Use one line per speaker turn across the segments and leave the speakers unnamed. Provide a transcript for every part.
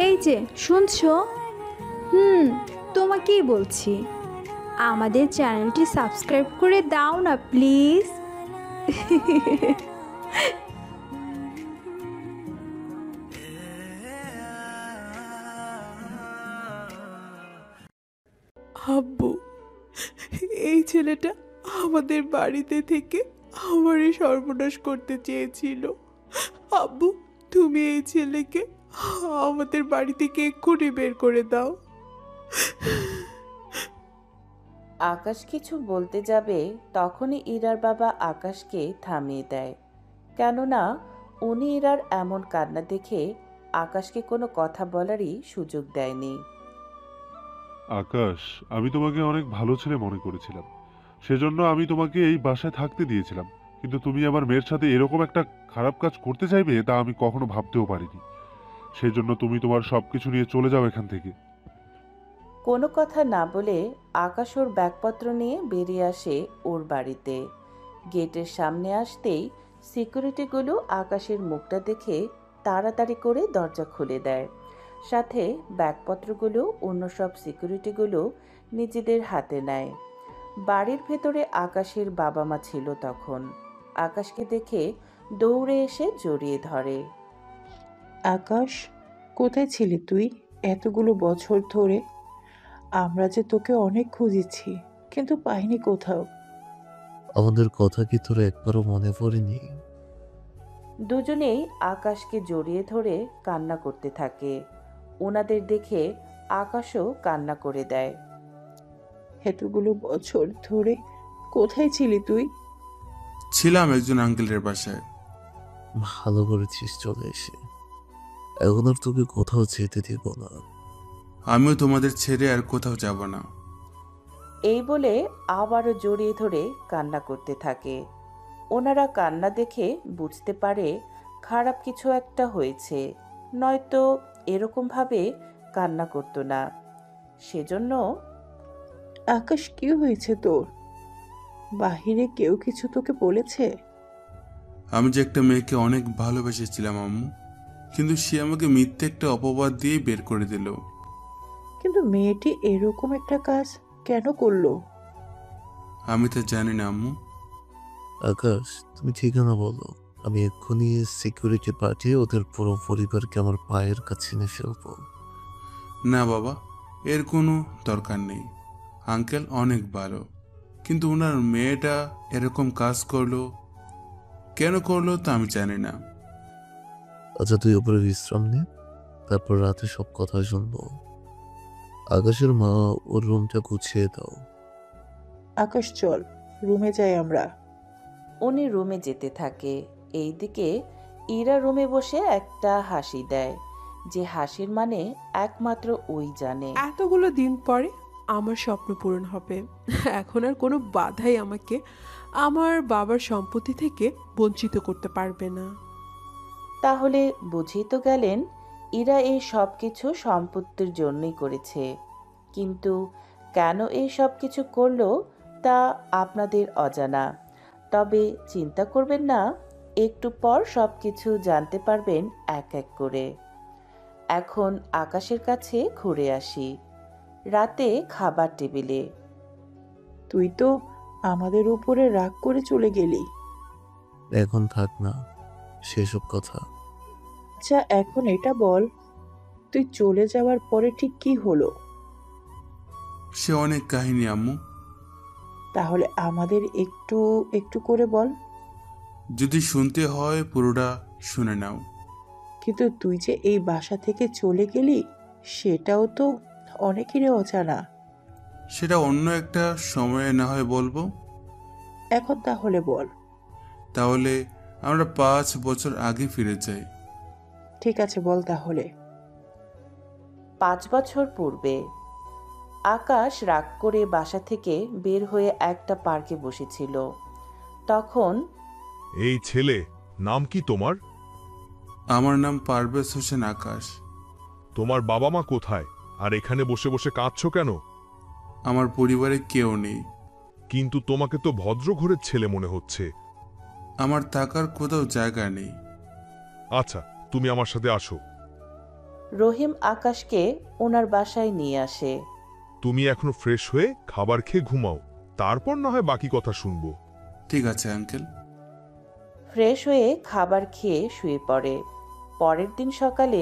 এই যে শুনছো? হুম, তোমাকেই বলছি। আমাদের চ্যানেলটি সাবস্ক্রাইব করে দাও না প্লিজ।
আব্বু, এই ছেলেটা আমাদের বাড়িতে থেকে আমারই সর্বনাশ করতে চেয়েছিল। আব্বু, তুমি এই ছেলেকে আমাদের বাড়ি থেকে এক্ষুনি বের করে দাও।
আকাশ কিছু বলতে যাবে তখনই ইরার বাবা আকাশকে থামিয়ে দেয়। কেননা উনি ইরার এমন কান্না দেখে আকাশকে কোনো কথা বলারই সুযোগ দেয়নি।
আকাশ, আমি তোমাকে অনেক ভালো ছেলে মনে করেছিলাম, সেজন্য আমি তোমাকে এই বাসায় থাকতে দিয়েছিলাম। কিন্তু তুমি আমার মেয়ের সাথে এরকম একটা খারাপ কাজ করতে চাইবে তা আমি কখনো ভাবতেও পারিনি। সেজন্য তুমি তোমার সবকিছু নিয়ে চলে যাও এখান থেকে।
কোনো কথা না বলে আকাশ ওর ব্যাগপত্র নিয়ে বেরিয়ে আসে ওর বাড়িতে। গেটের সামনে আসতেই সিকিউরিটিগুলো আকাশের মুখটা দেখে তাড়াতাড়ি করে দরজা খুলে দেয়। সাথে ব্যাগপত্রগুলো অন্য সব সিকিউরিটিগুলো নিজেদের হাতে নেয়। বাড়ির ভেতরে আকাশের বাবা মা ছিল তখন। আকাশকে দেখে দৌড়ে এসে জড়িয়ে ধরে।
আকাশ, কোথায় ছিলি তুই এতগুলো বছর ধরে? আমরা যে তোকে অনেক খুঁজেছি, কিন্তু পাইনি কোথাও।
আমাদের কথা কি তোর একবারও মনে পড়েনি?
দুজনেই আকাশকে জড়িয়ে ধরে কান্না করতে থাকে। ওনাদের দেখে আকাশও কান্না করে দেয়।
এতগুলো বছর ধরে কোথায় ছিলি তুই?
ছিলাম একজন আঙ্কেলের বাসায়।
ভালো করেছিস চলে এসে। এখন আর তোকে কোথাও যেতে দিব না।
আমিও তোমাদের ছেড়ে আর কোথাও যাব না।
এই বলে আবারও জড়িয়ে ধরে কান্না করতে থাকে। ওনারা কান্না দেখে বুঝতে পারে খারাপ কিছু একটা হয়েছে, নয়তো এরকমভাবে কান্না করতো না। সেজন্য,
আকাশ, কি হয়েছে তোর? বাহিরে কেউ কিছু তোকে বলেছে?
আমি যে একটা মেয়েকে অনেক ভালোবেসেছিলাম আম্মু, কিন্তু সে আমাকে মিথ্যে একটা অপবাদ দিয়ে বের করে দিল।
কিন্তু মেয়েটি এরকম একটা কাজ কেন করলো?
আমি তা জানি না আম্মু।
আকাশ, তুমি ঠিকানা বলো, আমি এক্ষুনি সিকিউরিটি পাঠিয়ে ওদের পুরো পরিবারকে আমার পায়ের কাছে এনে ফেলবো।
না বাবা, এর কোনো দরকার নেই। আঙ্কেল অনেক ভালো, কিন্তু ওনার মেয়েটা এরকম কাজ করলো, কেন করলো তা আমি জানি না।
আচ্ছা, তুই উপরে বিশ্রাম নে, তারপর রাতে সব কথা শুনবো। আকাশের মা, ওর রুমটা গুছিয়ে দাও।
আকাশ, চল রুমে যাই আমরা।
উনি রুমে যেতে থাকে। এইদিকে ইরা রুমে বসে একটা হাসি দেয়, যে হাসির মানে একমাত্র ওই জানে।
এতগুলো দিন পরে আমার স্বপ্ন পূরণ হবে। এখন আর কোনো বাধাই আমাকে আমার বাবার সম্পত্তি থেকে বঞ্চিত করতে পারবে না।
তাহলে বুঝেই তো গেলেন, ইরা এই সব কিছু সম্পত্তির জন্যই করেছে। কিন্তু কেন এই সব কিছু করলো তা আপনাদের অজানা। তবে চিন্তা করবেন না, একটু পর সব কিছু জানতে পারবেন এক এক করে। এখন আকাশের কাছে ঘুরে আসি। রাতে খাবার টেবিলে
তুই তো আমাদের উপরে রাগ করে চলে গেলি।
এখন থাক না সেসব কথা।
আচ্ছা, এখন এটা বল, তুই চলে যাওয়ার পরে ঠিক কি হলো?
সে অনেক কাহিনী আম্মু।
তাহলে আমাদের একটু একটু করে বল।
যদি শুনতে হয় পুরোটা শুনে নাও।
কিন্তু তুই যে এই বাসা থেকে চলে গেলি, সেটাও তো অনেকেরই অজানা।
সেটা অন্য একটা সময়ে না হয় বলবো।
এখন তাহলে বল।
তাহলে আমরা 5 বছর আগে ফিরে যাই।
ঠিক আছে, বল তাহলে।
5 বছর পূর্বে আকাশ রাগ করে বাসা থেকে বের হয়ে একটা পার্কে বসেছিল। তখন,
এই ছেলে, নাম কি তোমার?
আমার নাম পারভেজ হোসেন আকাশ।
তোমার বাবা মা কোথায়, আর এখানে বসে বসে কাঁদছো কেন?
আমার পরিবারে কেউ নেই।
কিন্তু তোমাকে তো ভদ্র ঘরের ছেলে মনে হচ্ছে।
আমার থাকার কোথাও জায়গা নেই।
আচ্ছা, তুমি আমার সাথে আসো।
রহিম আকাশকে ওনার বাসায় নিয়ে আসে।
তুমি এখনো ফ্রেশ হয়ে খাবার খেয়ে ঘুমাও, তারপর না হয় বাকি কথা শুনবো।
ঠিক আছে আঙ্কেল।
ফ্রেশ হয়ে খাবার খেয়ে শুয়ে পড়ে। পরের দিন সকালে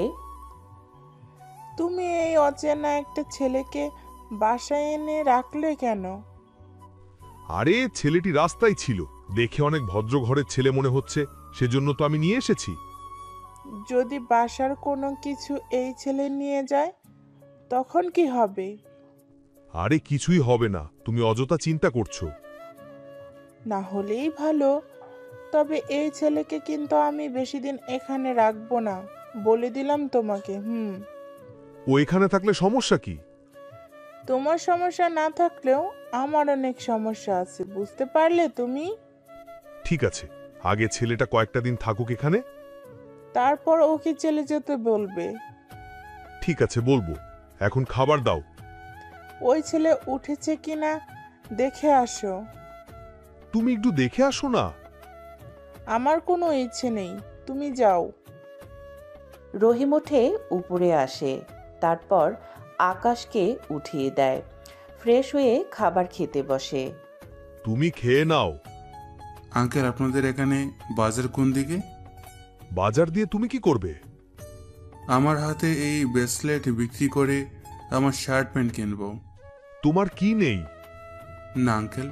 তুমি এই অচেনা একটা ছেলেকে বাসায় এনে রাখলে কেন?
আরে ছেলেটি রাস্তায় ছিল, দেখে অনেক ভদ্র ঘরের ছেলে মনে হচ্ছে, সেজন্য তো আমি নিয়ে এসেছি।
যদি বাসার কোনো কিছু এই ছেলে নিয়ে যায় তখন কি হবে?
আরে কিছুই হবে না, তুমি অযথা চিন্তা করছো।
না হলেই ভালো। তবে এই ছেলেকে কিন্তু আমি বেশি দিন এখানে রাখবো না, বলে দিলাম তোমাকে।
ও এখানে থাকলে সমস্যা কি?
তোমার সমস্যা না থাকলেও আমার অনেক সমস্যা আছে, বুঝতে পারলে তুমি?
ঠিক আছে, আগে ছেলেটা কয়েকটা দিন থাকুক এখানে।
তারপর ওকে চলে যেতে বলবে।
ঠিক আছে, বলবো। এখন খাবার দাও।
ওই ছেলে উঠেছে কিনা দেখে আসো।
তুমি একটু দেখে আসো না।
আমার কোনো ইচ্ছে নেই, তুমি যাও।
রহিম উঠে উপরে আসে, তারপর আকাশকে উঠিয়ে দেয়। ফ্রেশ হয়ে খাবার খেতে বসে।
তুমি খেয়ে নাও।
আঙ্কেল, আপনাদের এখানে বাজার কোন দিকে?
বাজার দিয়ে তুমি কি করবে?
আমার হাতে এই ব্রেসলেট বিক্রি করে আমার শার্ট প্যান্ট কিনবো।
তোমার কি নেই?
না আঙ্কেল।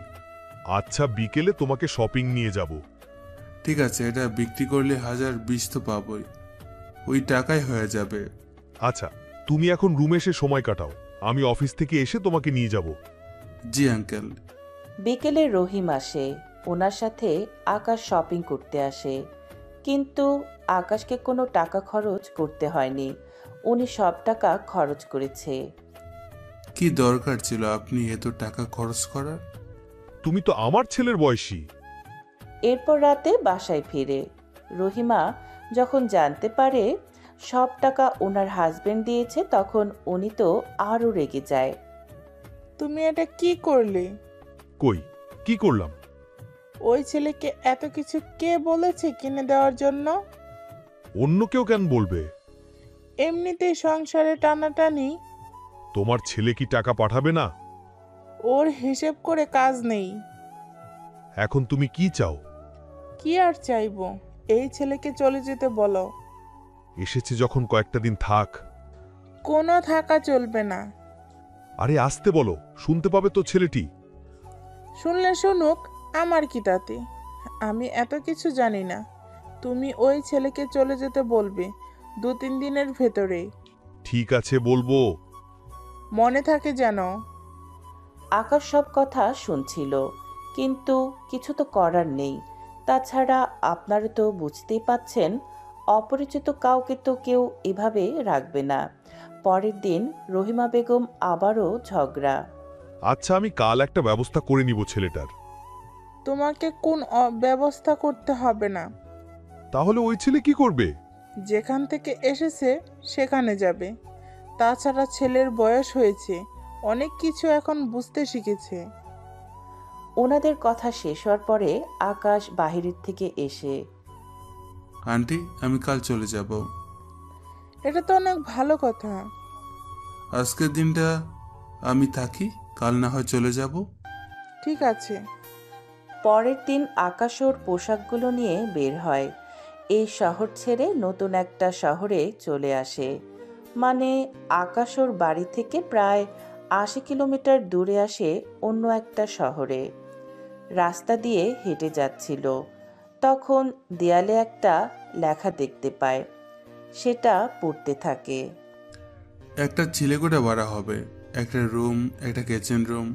আচ্ছা, বিকেলে তোমাকে শপিং নিয়ে যাব।
ঠিক আছে, এটা বিক্রি করলে 1020 তো পাবোই, ওই টাকাই হয়ে যাবে।
আচ্ছা, তুমি এখন রুমে এসে সময় কাটাও, আমি অফিস থেকে এসে তোমাকে নিয়ে যাব।
জি আঙ্কেল।
বিকেলে রহিম আসে, ওনার সাথে আকাশ শপিং করতে আসে। কিন্তু আকাশকে কোনো টাকা খরচ করতে হয়নি, উনি সব টাকা খরচ করেছে।
কি দরকার ছিল আপনি এত টাকা খরচ করার?
তুমি তো আমার ছেলের বয়সী।
এরপর রাতে বাসায় ফিরে রহিমা যখন জানতে পারে সব টাকা ওনার হাজবেন্ড দিয়েছে, তখন উনি তো আরও রেগে যায়।
তুমি এটা কি করলে?
কই, কি করলাম?
ওই ছেলেকে এত কিছু কে বলেছে কিনে দেওয়ার জন্য?
অন্য কেউ কেন বলবে?
এমনিতেই সংসারে টানাটানি,
তোমার ছেলে কি টাকা পাঠাবে না?
ওর হিসেব করে কাজ নেই।
এখন তুমি কি চাও?
কি আর চাইবো, এই ছেলেকে চলে যেতে বলো।
এসেছে যখন কয়েকটা দিন থাক।
কোনো থাকা চলবে না।
আরে আসতে বলো, শুনতে পাবে তো ছেলেটি।
শুনলে শুনুক, আমার কি তাতে? আমি এত কিছু জানি না। তুমি ওই ছেলেকে চলে যেতে বলবে 2-3 দিনের ভেতরে।
ঠিক আছে, বলবো।
মনে থাকে যেন।
আকাশ সব কথা শুনছিল, কিন্তু কিছু তো করার নেই। তাছাড়া আপনারা তো বুঝতেই পাচ্ছেন, অপরিচিত কাউকে তো কেউ এভাবে রাখবে না। পরের দিন রহিমা বেগম আবারও ঝগড়া।
আচ্ছা, আমি কাল একটা ব্যবস্থা করে নিব ছেলেটার।
তোমাকে কোন ব্যবস্থা করতে হবে না।
তাহলে ওই ছেলে কি করবে?
যেখান থেকে এসেছে সেখানে যাবে। তাছাড়া ছেলের বয়স হয়েছে, অনেক কিছু এখন বুঝতে শিখেছে।
ওনাদের কথা শেষ হওয়ার পরে আকাশ বাহিরের থেকে এসে,
আন্টি, আমি কাল চলে যাব।
এটা তো অনেক ভালো কথা।
আজকের দিনটা আমি থাকি, কাল না হয় চলে যাব।
ঠিক আছে।
পরের দিন আকাশ ওর পোশাকগুলো নিয়ে বের হয়। এই শহর ছেড়ে নতুন একটা শহরে চলে আসে। মানে আকাশ ওর বাড়ি থেকে প্রায় 80 কিলোমিটার দূরে আসে অন্য একটা শহরে। রাস্তা দিয়ে হেঁটে যাচ্ছিল, তখন দেয়ালে একটা লেখা দেখতে পায়। সেটা পড়তে থাকে।
একটা চিলেকোঠা ভাড়া হবে, একটা রুম, একটা কিচেন রুম,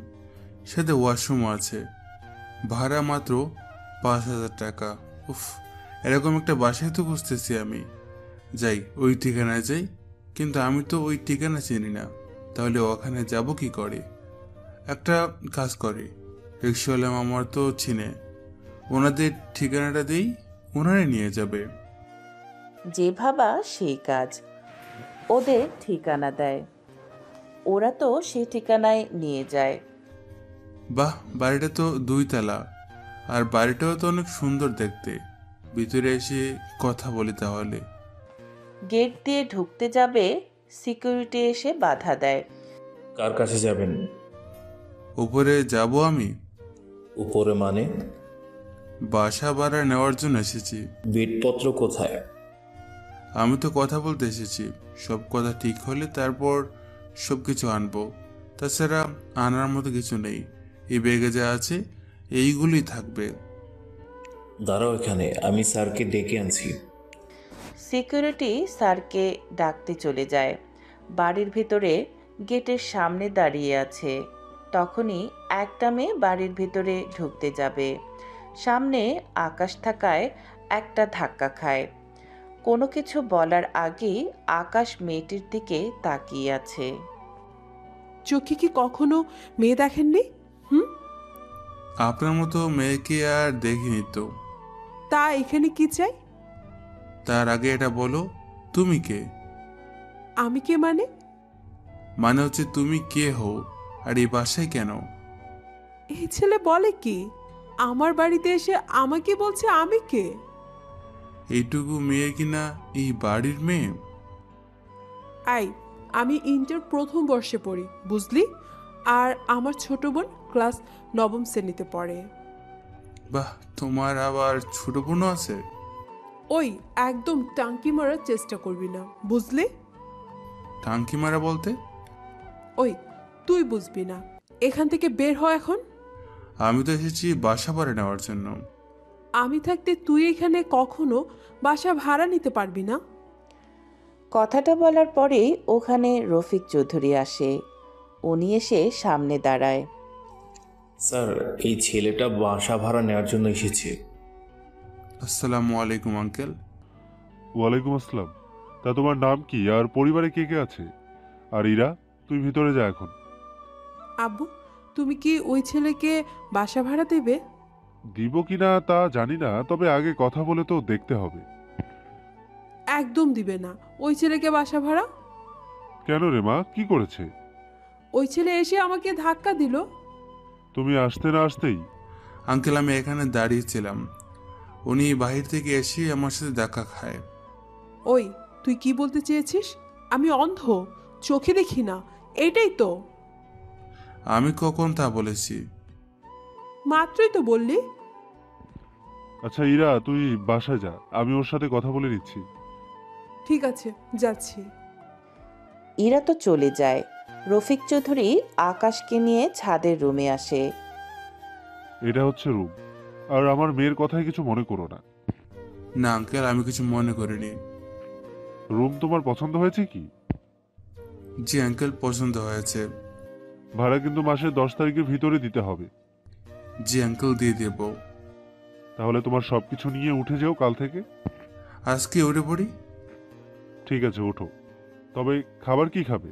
সাথে ওয়াশরুম আছে। ভাড়া মাত্র 5000 টাকা। উফ, এরকম একটা বাসায় তো খুঁজতেছি আমি। যাই, ওই ঠিকানায় যাই। কিন্তু আমি তো ওই ঠিকানা চিনি না, তাহলে ওখানে যাব কি করে? একটা কাজ করি, রিক্সাওয়ালা মামার তো চিনে, ওনাদের ঠিকানাটা দিই, ওনারে নিয়ে যাবে।
যে ভাবা সেই কাজ। ওদের ঠিকানা দেয়, ওরা তো সেই ঠিকানায় নিয়ে যায়।
বাহ, বাড়িটা তো 2 তলা, আর বাড়িটাও তো অনেক সুন্দর দেখতে। ভিতরে এসে কথা বলি তাহলে।
গেট দিয়ে ঢুকতে যাবে, সিকিউরিটি এসে বাধা দেয়।
কার কাছে যাবেন?
উপরে যাব আমি।
উপরে মানে?
বাসা ভাড়া নেওয়ার জন্য এসেছি।
বিটপত্র কোথায়?
আমি তো কথা বলতে এসেছি, সব কথা ঠিক হলে তারপর সব কিছু আনবো। তাছাড়া আনার মতো কিছু নেই, এই ব্যাগে যা আছে এইগুলোই থাকবে।
দাঁড়াও এখানে, আমি স্যারকে ডেকে আনছি।
সিকিউরিটি স্যারকে ডাকতে চলে যায়। বাড়ির ভিতরে গেটের সামনে দাঁড়িয়ে আছে। তখনই একটা মেয়ে বাড়ির ভিতরে ঢুকতে যাবে। সামনে আকাশ থাকায় একটা ধাক্কা খায়। কোনো কিছু বলার আগেই আকাশ মেয়েটির দিকে তাকিয়ে আছে।
চোখে কি কখনো মেয়ে দেখেননি?
আপনার মতো মেয়েকে আর দেখিনি তো।
তা এখানে কি চাই?
তার আগে এটা বলো, তুমি কে?
আমি কে মানে?
মানে হচ্ছে তুমি কে হও, আর এই বাসায় কেন?
এই ছেলে বলে কি? আমার বাড়িতে এসে আমাকে বলছে আমি কে?
এইটুকু মেয়ে কিনা এই বাড়ির মেয়ে?
আমি ইন্টার প্রথম বর্ষে পড়ি, বুঝলি? আর আমার ছোট বোন ক্লাস 9ম শ্রেণীতে পড়ে।
বাহ, তোমার আবার ছোট বোনও আছে?
ওই একদম টাঙ্কি মারার চেষ্টা করবি না, বুঝলি?
টাঙ্কি মারা বলতে?
ওই তুই বুঝবি না, এখান থেকে বের হ এখন।
আমি তো এসেছি বাসা ভাড়া নেওয়ার জন্য।
আমি থাকতে তুই এখানে কখনো বাসা ভাড়া নিতে পারবি না।
কথাটা বলার পরেই ওখানে রফিক চৌধুরী আসে। উনি এসে সামনে দাঁড়ায়।
স্যার, এই ছেলেটা বাসা ভাড়া নেওয়ার জন্য এসেছে।
আসসালামু আলাইকুম আঙ্কেল।
ওয়ালাইকুম আসসালাম। তা তোমার নাম কি আর পরিবারে কে কে আছে? আর ইরা, তুই ভিতরে যা এখন।
আব্বু, তুমি কি ওই ছেলেকে বাসা ভাড়া দেবে?
দিব কিনা তা জানি না, তবে আগে কথা বলে তো দেখতে হবে।
একদম দিবে না ওই ছেলেকে বাসা ভাড়া।
কেন রে মা, কি করেছে?
ওই ছেলে এসে আমাকে ধাক্কা দিল।
তুমি আসতে না আসতেই?
আঙ্কেল, আমি এখানে দাঁড়িয়েছিলাম, উনি বাহির থেকে এসে আমার সাথে দেখা খায়।
ওই তুই কি বলতে চেয়েছিস? আমি অন্ধ, চোখে দেখি না, এটাই তো।
আমি কখন তা বলেছি?
মাত্রই তো বললি।
আচ্ছা ইরা, তুই বাসায় যা, আমি ওর সাথে কথা বলে নিচ্ছি।
ঠিক আছে, যাচ্ছি।
ইরা তো চলে যায়। রফিক চৌধুরী আকাশকে নিয়ে ছাদের রুমে আসে।
এটা হচ্ছে রুম, আর আমার মেয়ের কথায় কিছু মনে করো না।
না আঙ্কেল, আমি কিছু মনে করিনি।
রুম তোমার পছন্দ হয়েছে কি?
জি আঙ্কেল, পছন্দ হয়েছে।
ভাড়া কিন্তু মাসের 10 তারিখের ভিতরে দিতে হবে।
জি আঙ্কেল, দিয়ে দেব।
তাহলে তোমার সবকিছু নিয়ে উঠে যাও কাল থেকে।
আজকে উঠে পড়ি?
ঠিক আছে, ওঠো। তবে খাবার কি খাবে?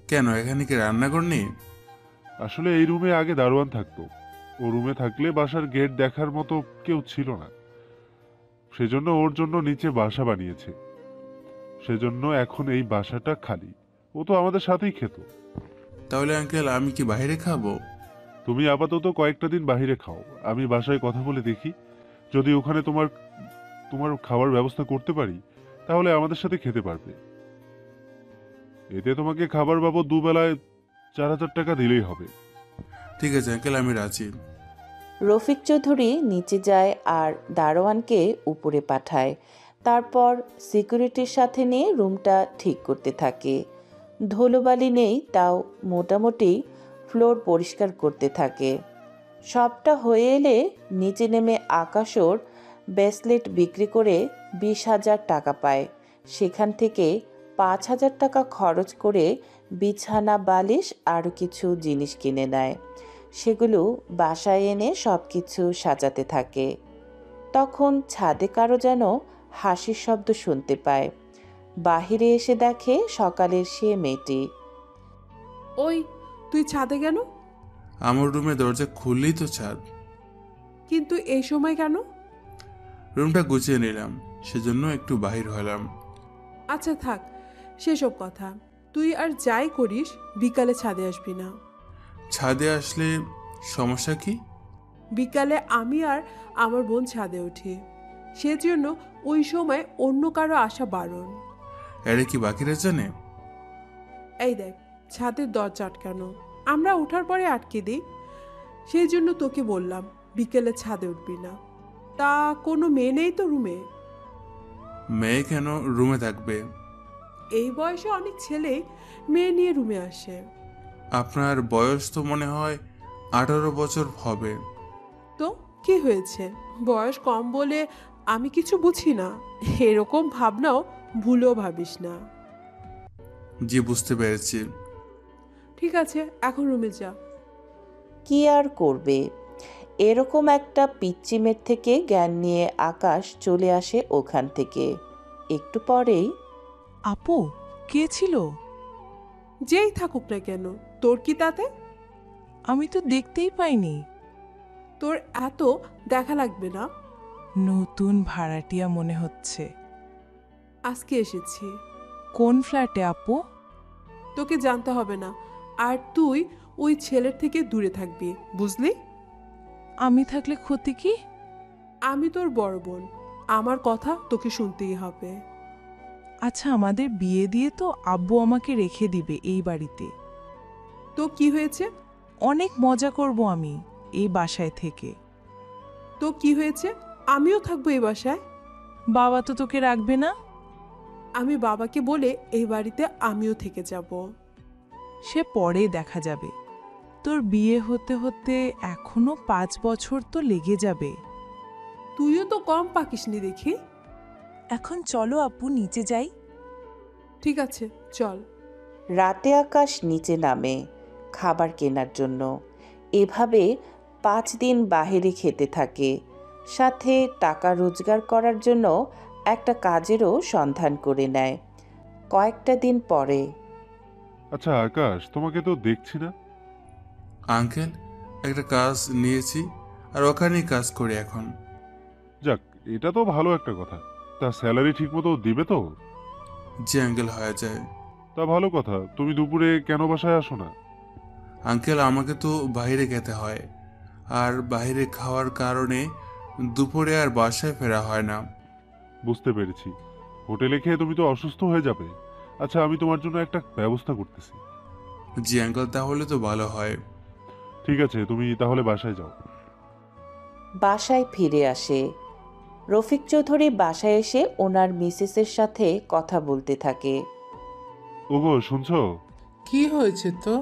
কেন, এখানে কি রান্নাঘর নেই?
আসলে এই রুমে আগে দারোয়ান থাকতো, ও রুমে থাকলে বাসার গেট দেখার মতো কেউ ছিল না, সেজন্য ওর জন্য নিচে বাসা বানিয়েছে। সেজন্য এখন এই বাসাটা খালি। ও তো আমাদের সাথেই খেত।
তাহলে আঙ্কেল, আমি কি বাইরে খাবো?
তুমি আপাতত কয়েকটা দিন বাইরে খাও, আমি বাসায় কথা বলে দেখি। যদি ওখানে তোমার তোমার খাবার ব্যবস্থা করতে পারি, তাহলে আমাদের সাথে খেতে পারবে। এতে তোমাকে খাবার বাবদ দুবেলায় 4000 টাকা দিলেই হবে।
ঠিক আছে আঙ্কেল, আমি রাজি।
রফিক চৌধুরী নিচে যায় আর দারোয়ানকে উপরে পাঠায়। তারপর সিকিউরিটির সাথে নিয়ে রুমটা ঠিক করতে থাকে। ধুলোবালি নেই, তাও মোটামুটি ফ্লোর পরিষ্কার করতে থাকে। সবটা হয়ে এলে নিচে নেমে আকাশর ব্রেসলেট বিক্রি করে 20,000 টাকা পায়। সেখান থেকে 5,000 টাকা খরচ করে বিছানা, বালিশ আরও কিছু জিনিস কিনে নেয়। সেগুলো বাসায় এনে সব কিছু সাজাতে থাকে। তখন ছাদে কারো যেন হাসির শব্দ শুনতে পায়। বাহিরে এসে দেখে সকালের সে মেয়েটি।
ওই তুই ছাদে কেন?
আমার রুমে দরজা খুললেই তো ছাদ।
কিন্তু এই সময় কেন?
রুমটা গুছিয়ে নিলাম, সেজন্য একটু বাহির হলাম।
আচ্ছা থাক সেসব কথা। তুই আর যাই করিস বিকালে ছাদে আসবি না।
ছাদে আসলে সমস্যা কি?
বিকালে আমি আর আমার বোন ছাদে উঠি, সেজন্য ওই সময় অন্য কারো আসা বারণ।
এটা কি বাকিরা জানে?
এই দেখ, ছাদের দরজা আটকানো, আমরা ওঠার পরে আটকে দিই। সেই জন্য তোকে বললাম বিকেলে ছাদে উঠবি না। তা কোনো মেয়ে নেই তো রুমে?
মেয়ে কেন রুমে থাকবে?
এই বয়সে অনেক ছেলেই মেয়ে নিয়ে রুমে আসে।
আপনার বয়স তো মনে হয় 18 বছর হবে।
তো কি হয়েছে, বয়স কম বলে আমি কিছু বুঝি না এরকম ভাবনাও ভুলেও ভাবিস না।
জি, বুঝতে পেরেছি।
ঠিক আছে, এখন রুমে যা।
কি আর করবে, এরকম একটা পিচ্চি মেয়ের থেকে জ্ঞান নিয়ে আকাশ চলে আসে ওখান থেকে। একটু পরেই
আপু, কে ছিল?
যেই থাকুক না কেন, তোর কি তাতে?
আমি তো দেখতেই পাইনি।
তোর এত দেখা লাগবে না।
নতুন ভাড়াটিয়া মনে হচ্ছে।
আজকে এসেছি।
কোন ফ্ল্যাটে আপু?
তোকে জানতে হবে না, আর তুই ওই ছেলের থেকে দূরে থাকবি, বুঝলি?
আমি থাকলে ক্ষতি কি?
আমি তোর বড় বোন, আমার কথা তোকে শুনতেই হবে।
আচ্ছা, আমাদের বিয়ে দিয়ে তো আব্বু আমাকে রেখে দিবে এই বাড়িতে।
তো কি হয়েছে?
অনেক মজা করব আমি এই বাসায় থেকে।
তো কি হয়েছে, আমিও থাকবো এই বাসায়।
বাবা তো তোকে রাখবে না?
আমি বাবাকে বলে এই বাড়িতে আমিও থেকে যাব।
সে পরে দেখা যাবে। তোর বিয়ে হতে হতে এখনো 5 বছর তো লেগে যাবে।
তুইও তো কম পাকিসনি দেখি।
এখন চলো আপু, নিচে যাই।
ঠিক আছে, চল।
রাতে আকাশ নিচে নামে খাবার কেনার জন্য। এভাবে 5 দিন বাহিরে খেতে থাকে, সাথে টাকা রোজগার করার জন্য একটা কাজেরও সন্ধান করে নেয়। কয়েকটা দিন পরে
আচ্ছা আকাশ, তোমাকে তো দেখছি না।
আঙ্কেল, একটা কাজ নিয়েছি আর ওখানেই কাজ করি এখন।
যাক, এটা তো ভালো একটা কথা। তা স্যালারি ঠিক মতো দিবে তো?
জি আঙ্কেল, হয়ে যায়।
তা ভালো কথা। তুমি দুপুরে কেন বাসায় আসো না?
আঙ্কেল, আমাকে তো বাইরে খেতে হয়, আর বাইরে খাওয়ার কারণে দুপুরে আর বাসায় ফেরা হয় না।
বুঝতে পেরেছি। হোটেলে খেয়ে তুমি তো অসুস্থ হয়ে যাবে। আচ্ছা, আমি তোমার জন্য একটা ব্যবস্থা করতেছি।
জি আঙ্কেল, তাহলে তো ভালো হয়।
ঠিক আছে, তুমি তাহলে বাসায় যাও।
বাসায় ফিরে আসে। রফিক চৌধুরী বাসায় এসে ওনার মিসেসের সাথে কথা বলতে থাকে।
ওগো, শুনছো?
কি হয়েছে তো?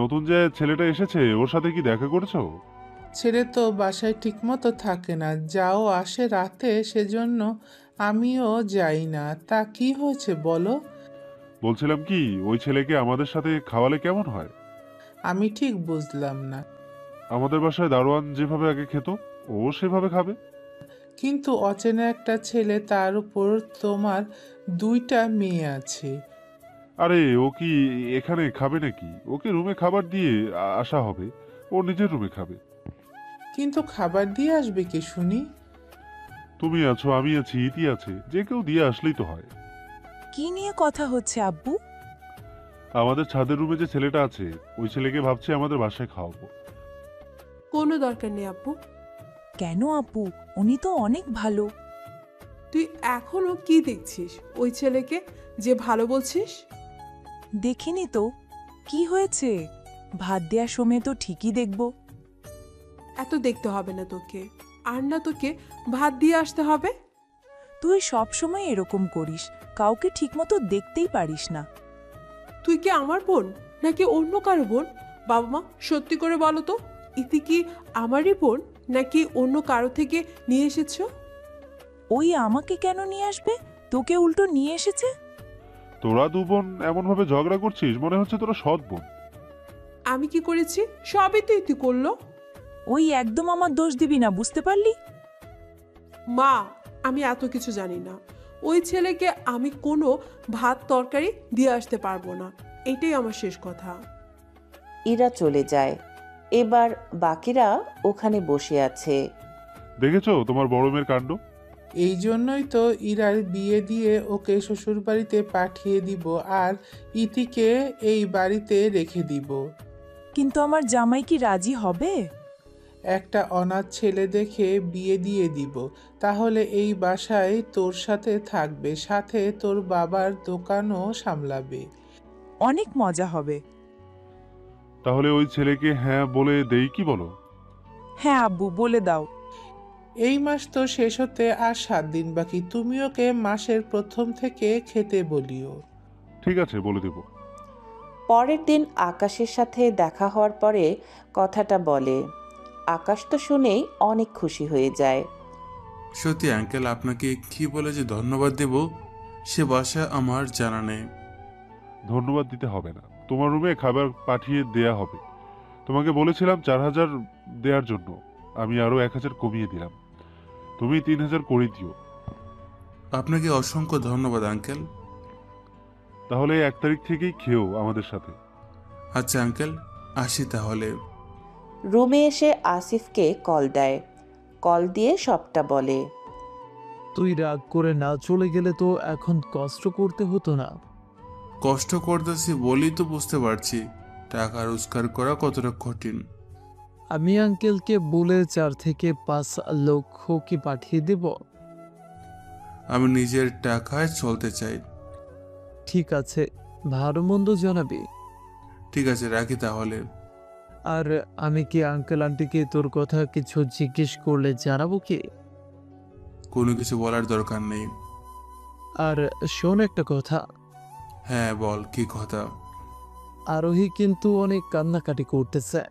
নতুন যে ছেলেটা এসেছে, ওর সাথে কি দেখা করেছো?
ছেলে তো বাসায় ঠিকমতো থাকে না, যাও আসে রাতে, সেজন্য আমিও যাই না। তা কি হয়েছে বলো?
বলছিলাম কি, ওই ছেলেকে আমাদের সাথে খাওয়ালে কেমন হয়?
আমি ঠিক বুঝলাম না।
আমাদের বাসায় দারোয়ান যেভাবে আগে খেত, ও সেভাবে খাবে।
কিন্তু অচেনা একটা ছেলে, তার উপর তোমার 2টা মেয়ে আছে।
আরে, ও কি এখানে খাবে নাকি? ওকে রুমে খাবার দিয়ে আসা হবে। ও নিজের রুমে খাবে।
কিন্তু খাবার দিয়ে আসবে কে শুনি?
তুমি আছো, আমি আছি, ইতি আছে, যে কেউ দিয়ে আসলেই তো হয়।
কি নিয়ে কথা হচ্ছে আব্বু?
আমাদের ছাদের রুমে যে ছেলেটা আছে, ওই ছেলেকে ভাবছি আমাদের বাসায় খাওয়াবো।
কোনো দরকার নেই আপু।
কেন আপু? উনি তো অনেক ভালো।
তুই এখনো কি দেখছিস ওই ছেলেকে যে ভালো বলছিস?
দেখিনি তো। কি হয়েছে? ভাত দেওয়ার সময় তো ঠিকই দেখব।
এত দেখতে হবে না তোকে, আর না তোকে ভাত দিয়ে আসতে হবে।
তুই সব সময় এরকম করিস, কাউকে ঠিকমতো দেখতেই পারিস না।
তুই কি আমার বোন নাকি অন্য কারো বোন? বাবা মা, সত্যি করে বলো তো, ইতি কি আমারই বোন নাকি অন্য কারো থেকে নিয়ে এসেছো?
ওই আমাকে কেন নিয়ে আসবে? তোকে উল্টো নিয়ে এসেছে।
তোরা দু বোন এমন ভাবে ঝগড়া করছিস, মনে হচ্ছে তোরা সৎ বোন।
আমি কি করেছি? সবই তো ইতি করলো।
ওই একদম আমার দোষ দিবি না, বুঝতে পারলি?
মা, আমি এত কিছু জানি না। ওই ছেলেকে আমি কোনো ভাত তরকারি দিয়ে আসতে পারবো না, এটাই আমার শেষ কথা।
ইরা চলে যায়। এবার বাকিরা ওখানে বসে আছে।
দেখেছো তোমার বড় মেয়ের কাণ্ড?
এই জন্যই তো ইরার বিয়ে দিয়ে ওকে শ্বশুর বাড়িতে পাঠিয়ে দিব, আর ইতিকে এই বাড়িতে রেখে দিব।
কিন্তু আমার জামাই কি রাজি হবে?
একটা অনাথ ছেলে দেখে বিয়ে দিয়ে দিব, তাহলে এই বাসায় তোর সাথে থাকবে, সাথে তোর বাবার দোকানও সামলাবে।
অনেক মজা হবে।
তাহলে ওই ছেলেকে হ্যাঁ বলে দেই কি বলো?
হ্যাঁ আব্বু, বলে দাও।
এই মাস তো শেষ হতে আর 7 দিন বাকি, তুমি ওকে মাসের প্রথম থেকে খেতে বলিও।
ঠিক আছে, বলে দেব।
পরের দিন আকাশের সাথে দেখা হওয়ার পরে কথাটা বলে। আকাশ তো শুনেই অনেক খুশি হয়ে যায়।
সত্যি আঙ্কেল, আপনাকে কি বলে যে ধন্যবাদ দেব সে ভাষা আমার জানা নেই।
ধন্যবাদ দিতে হবে না, তোমার রুমে খাবার পাঠিয়ে দেয়া হবে। তোমাকে বলেছিলাম 4,000 দেওয়ার জন্য, আমি আরো 1,000 কমিয়ে দিলাম। তুমি 3,000 করে দিও।
আপনাকে অসংখ্য ধন্যবাদ আঙ্কেল।
তাহলে 1 তারিখ থেকেই খেও আমাদের সাথে।
আচ্ছা আঙ্কেল, আসি তাহলে।
রুমে এসে আসিফকে কল দেয়। কল দিয়ে সবটা বলে।
তুই রাগ করে না চলে গেলে তো এখন কষ্ট করতে হতো না।
কষ্ট করতেছি বলেই তো বুঝতে পারছি টাকা রোজগার করা কতটা কঠিন।
আমি আঙ্কেলকে বলে 4 থেকে 5 লক্ষ কি পাঠিয়ে দেব?
আমি নিজের টাকায় চলতে চাই।
ঠিক আছে, ভালো মন্দ জানাবি।
ঠিক আছে, রাখি তাহলে।
আর আমি কি আঙ্কেল আন্টিকে তোর কথা কিছু জিজ্ঞেস করলে জানাবো কি?
কোনো কিছু বলার দরকার নেই।
আর শোন একটা কথা।
হ্যাঁ বল, কি কথা?
আরোহী কিন্তু অনেক কান্নাকাটি করতেছে।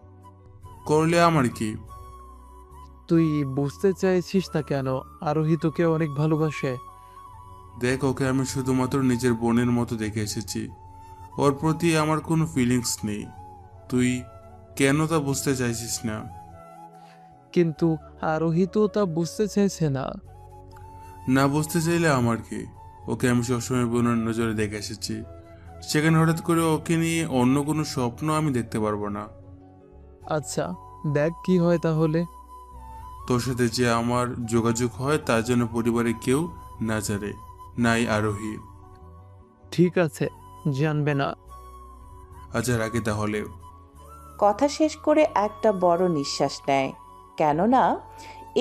করলে আমার কি?
তুই বুঝতে চাইছিস না কেন? আরোহী তোকে অনেক ভালোবাসে।
দেখ, ওকে আমি শুধুমাত্র নিজের বোনের মতো দেখে এসেছি, ওর প্রতি আমার কোনো ফিলিংস নেই। তুই কেন তা বুঝতে চাইছিস না?
কিন্তু আরোহী তো তা বুঝতে চাইছে না।
না বুঝতে চাইলে আমার কি? ওকে আমি সবসময় বোনের নজরে দেখে এসেছি, সেখানে হঠাৎ করে ওকে নিয়ে অন্য কোনো স্বপ্ন আমি দেখতে পারবো না।
আচ্ছা, দেখ কি হয় তাহলে।
তোর সাথে যে আমার যোগাযোগ হয় তার জন্য পরিবারে কেউ না জানে, নাই আরোহী।
ঠিক আছে, জানবে না।
আচ্ছা, রাখি তাহলে।
কথা শেষ করে একটা বড় নিঃশ্বাস নেয়। কেননা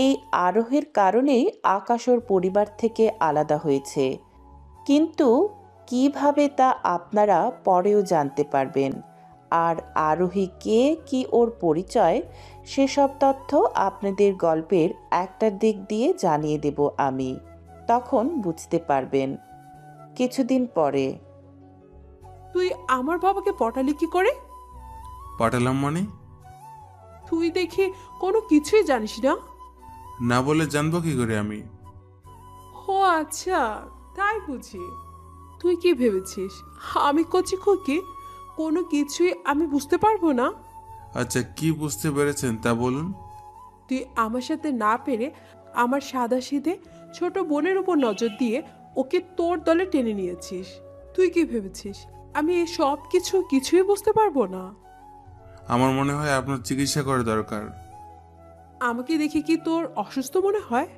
এই আরোহের কারণেই আকাশ ওর পরিবার থেকে আলাদা হয়েছে। কিন্তু কিভাবে তা আপনারা পরেও জানতে পারবেন। আর আরোহী কে, কি ওর পরিচয়, সেসব তথ্য আপনাদের গল্পের একটা দিক দিয়ে জানিয়ে দেব আমি, তখন বুঝতে পারবেন। কিছুদিন পরে।
তুই আমার বাবাকে পটালি কি করে?
পাঠালাম মানে?
তুই দেখি কোনো কিছুই জানিস না।
না বলে জানবো কি করে আমি?
ও আচ্ছা, তাই বুঝি। তুই কি ভেবেছিস আমি কচি খুকি কোনো কিছুই আমি বুঝতে পারবো না?
আচ্ছা, কি বুঝতে পেরেছেন তা বলুন।
তুই আমার সাথে না পেরে আমার সাদাসিধে ছোট বোনের উপর নজর দিয়ে ওকে তোর দলে টেনে নিয়েছিস। তুই কি ভেবেছিস আমি এই সব কিছুই বুঝতে পারবো না?
আমার মনে হয় আপনার চিকিৎসা করা দরকার।
আমাকে দেখে কি তোর অসুস্থ মনে হয়?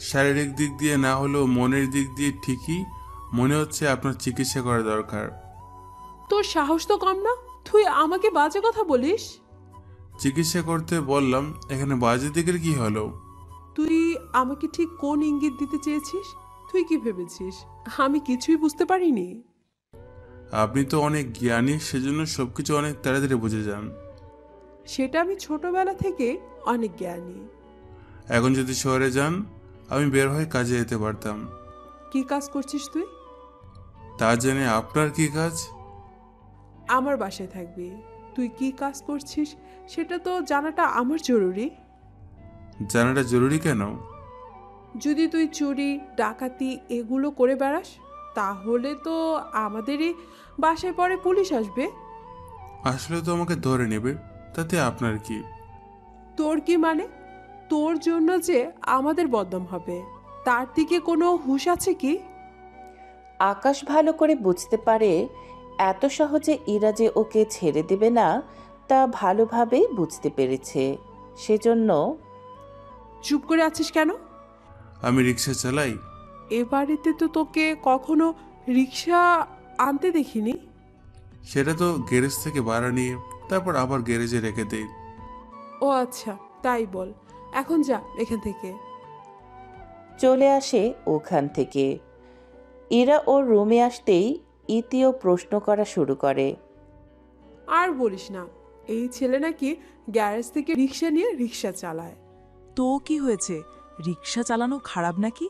শারীরিক দিক দিয়ে না হলেও মনের দিক দিয়ে ঠিকই মনে হচ্ছে আপনার চিকিৎসা করা দরকার।
তোর সাহস তো কম না, তুই আমাকে বাজে কথা বলিস।
চিকিৎসা করতে বললাম, এখানে বাজে দিকের কি হলো?
তুই আমাকে ঠিক কোন ইঙ্গিত দিতে চেয়েছিস? তুই কি ভেবেছিস আমি কিছুই বুঝতে পারিনি?
আপনি তো অনেক জ্ঞানী, সেজন্য সবকিছু অনেক তাড়াতাড়ি বুঝে যান।
সেটা আমি ছোটবেলা থেকে অনেক জ্ঞানী।
এখন যদি শহরে যান, আমি বের হয়ে কাজে যেতে পারতাম।
কি কাজ করছিস তুই?
তা জেনে আপনার কি কাজ?
আমার বাসায় থাকবি। তুই কি কাজ করছিস সেটা তো জানাটা আমার জরুরি।
জানাটা জরুরি কেন?
যদি তুই চুরি ডাকাতি এগুলো করে বেড়াস তাহলে তো আমাদেরই বাসায় পরে পুলিশ আসবে।
আসলে তো আমাকে ধরে নেবে, তাতে আপনার কি?
তোর কি মানে? তোর জন্য যে আমাদের বদনাম হবে তার দিকে কোনো হুঁশ আছে কি?
আকাশ ভালো করে বুঝতে পারে এত সহজে ইরা যে ওকে ছেড়ে দেবে না, তা ভালোভাবেই বুঝতে পেরেছে। সেজন্য
চুপ করে আছিস কেন?
আমি রিক্সা চালাই।
এ বাড়িতে তো তোকে কখনো রিক্সা আনতে দেখিনি।
সেটা তো গ্যারেজ থেকে ভাড়া নিয়ে তারপর আবার গ্যারেজে রেখে দেই।
ও আচ্ছা, তাই বল, এখন যা এখান থেকে।
চলে আসে ওখান থেকে। ইরা ওর রুমে আসতেই ইতিও প্রশ্ন করা শুরু করে।
আর বলিস না, এই ছেলে নাকি গ্যারেজ থেকে রিক্সা নিয়ে রিক্সা চালায়।
তো কি হয়েছে, রিক্সা চালানো খারাপ নাকি?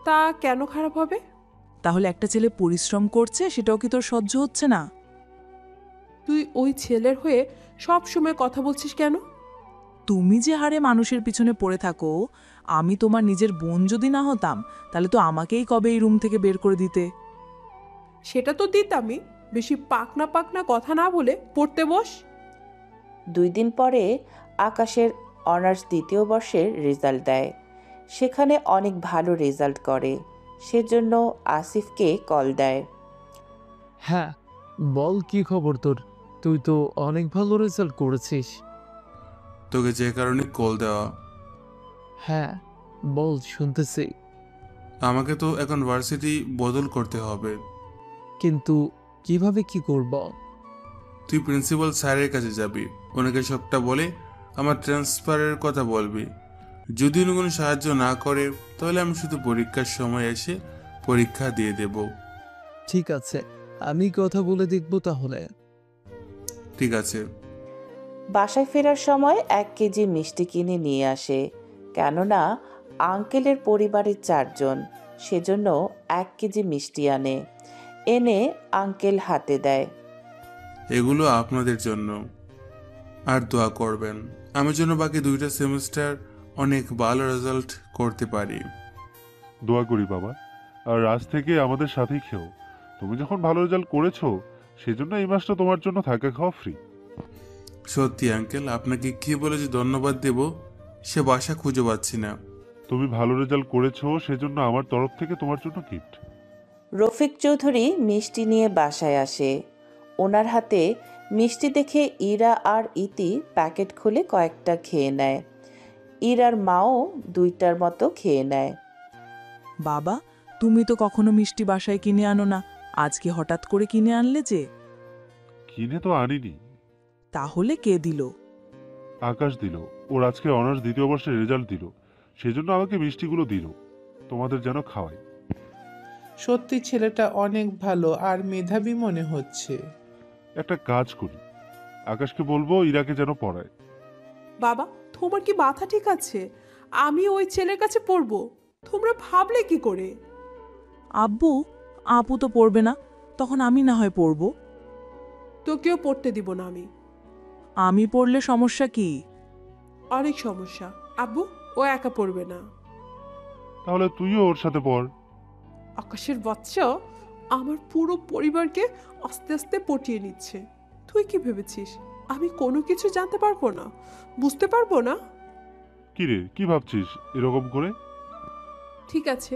তা কেন খারাপ হবে?
তাহলে একটা ছেলে পরিশ্রম করছে, সেটাও কি তোর সহ্য হচ্ছে না?
তুই ওই ছেলের হয়ে সব সময় কথা বলছিস কেন?
তুমি যে হারে মানুষের পিছনে পড়ে থাকো, আমি তোমার নিজের বোন যদি না হতাম তাহলে তো আমাকেই কবে এই রুম থেকে বের করে দিতে।
সেটা তো দিতামই। বেশি পাকনা পাকনা কথা না বলে পড়তে বস।
2 দিন পরে আকাশের অনার্স 2য় বর্ষের রেজাল্ট দেয়। সেখানে অনেক ভালো রেজাল্ট করে, সেজন্য আসিফকে কল দেয়।
হ্যাঁ, বল কি খবর তোর? তুই তো অনেক ভালো রেজাল্ট করেছিস।
তোকে যে কারণে কল দেওয়া।
হ্যাঁ, বল, শুনতেছি।
আমাকে তো এখন ভার্সিটি বদল করতে হবে।
কিন্তু কিভাবে কি করব?
তুই প্রিন্সিপাল স্যারের কাছে যাবি, ওনাকে সবটা বলে আমার ট্রান্সফারের কথা বলবি। যদি উনি কোনো সাহায্য না করে তাহলে আমি শুধু পরীক্ষার সময় এসে পরীক্ষা দিয়ে দেব।
ঠিক আছে, আমি কথা বলে দেখব তাহলে।
ঠিক আছে।
বাসায় ফেরার সময় 1 কেজি মিষ্টি কিনে নিয়ে আসে, কেননা আঙ্কেলের পরিবারের 4 জন, সেজন্য 1 কেজি মিষ্টি আনে। এনে আঙ্কেল হাতে দেয়।
এগুলো আপনাদের জন্য, আর দোয়া করবেন আমি যেন বাকি 2টা সেমিস্টার অনেক ভালো রেজাল্ট করতে পারি।
দোয়া করি বাবা, আর আজ থেকে আমাদের সাথেই খেও। তুমি যখন ভালো রেজাল্ট করেছো সেজন্য এই মাসটা তোমার জন্য থাকা খাওয়া ফ্রি।
সত্যি আঙ্কেল, আপনাকে কি বলে যে ধন্যবাদ দেব সে ভাষা খুঁজে পাচ্ছি না।
তুমি ভালো রেজাল্ট করেছো সেজন্য আমার তরফ থেকে তোমার জন্য গিফট।
রফিক চৌধুরী মিষ্টি নিয়ে বাসায় আসে। ওনার হাতে মিষ্টি দেখে ইরা আর ইতি প্যাকেট খুলে কয়েকটা খেয়ে নেয়। ইরার মাও 2টার মতো খেয়ে নেয়।
বাবা, তুমি তো কখনো মিষ্টি বাসায় কিনে আনো না, আজকে হঠাৎ করে কিনে আনলে যে?
কিনে তো আনিনি।
তাহলে কে দিল?
আকাশ দিল। ওর আজকে অনার্স 2য় বর্ষের রেজাল্ট দিল, সেজন্য আমাকে মিষ্টিগুলো দিল, তোমাদের যেন খাওয়াই।
সত্যি ছেলেটা অনেক ভালো আর মেধাবী মনে হচ্ছে।
একটা কাজ করি, আকাশকে বলবো ইরাকে যেন পড়ায়।
বাবা, তোমার কি মাথা ঠিক আছে? আমি ওই ছেলের কাছে পড়বো? তোমরা ভাবলে কি করে?
আব্বু, আপু তো পড়বে না, তখন আমি না হয় পড়ব।
তোকেও পড়তে দিব না আমি।
আমি পড়লে সমস্যা কি?
অনেক সমস্যা। আব্বু, ও একা পড়বে না।
তাহলে তুইও ওর সাথে পড়।
আকাশের বাচ্চা আমার পুরো পরিবারকে আস্তে আস্তে পটিয়ে নিচ্ছে। তুই কি ভেবেছিস আমি কোনো কিছু জানতে পারবো না, বুঝতে পারবো না?
কি রে, কি ভাবছিস এরকম করে?
ঠিক আছে,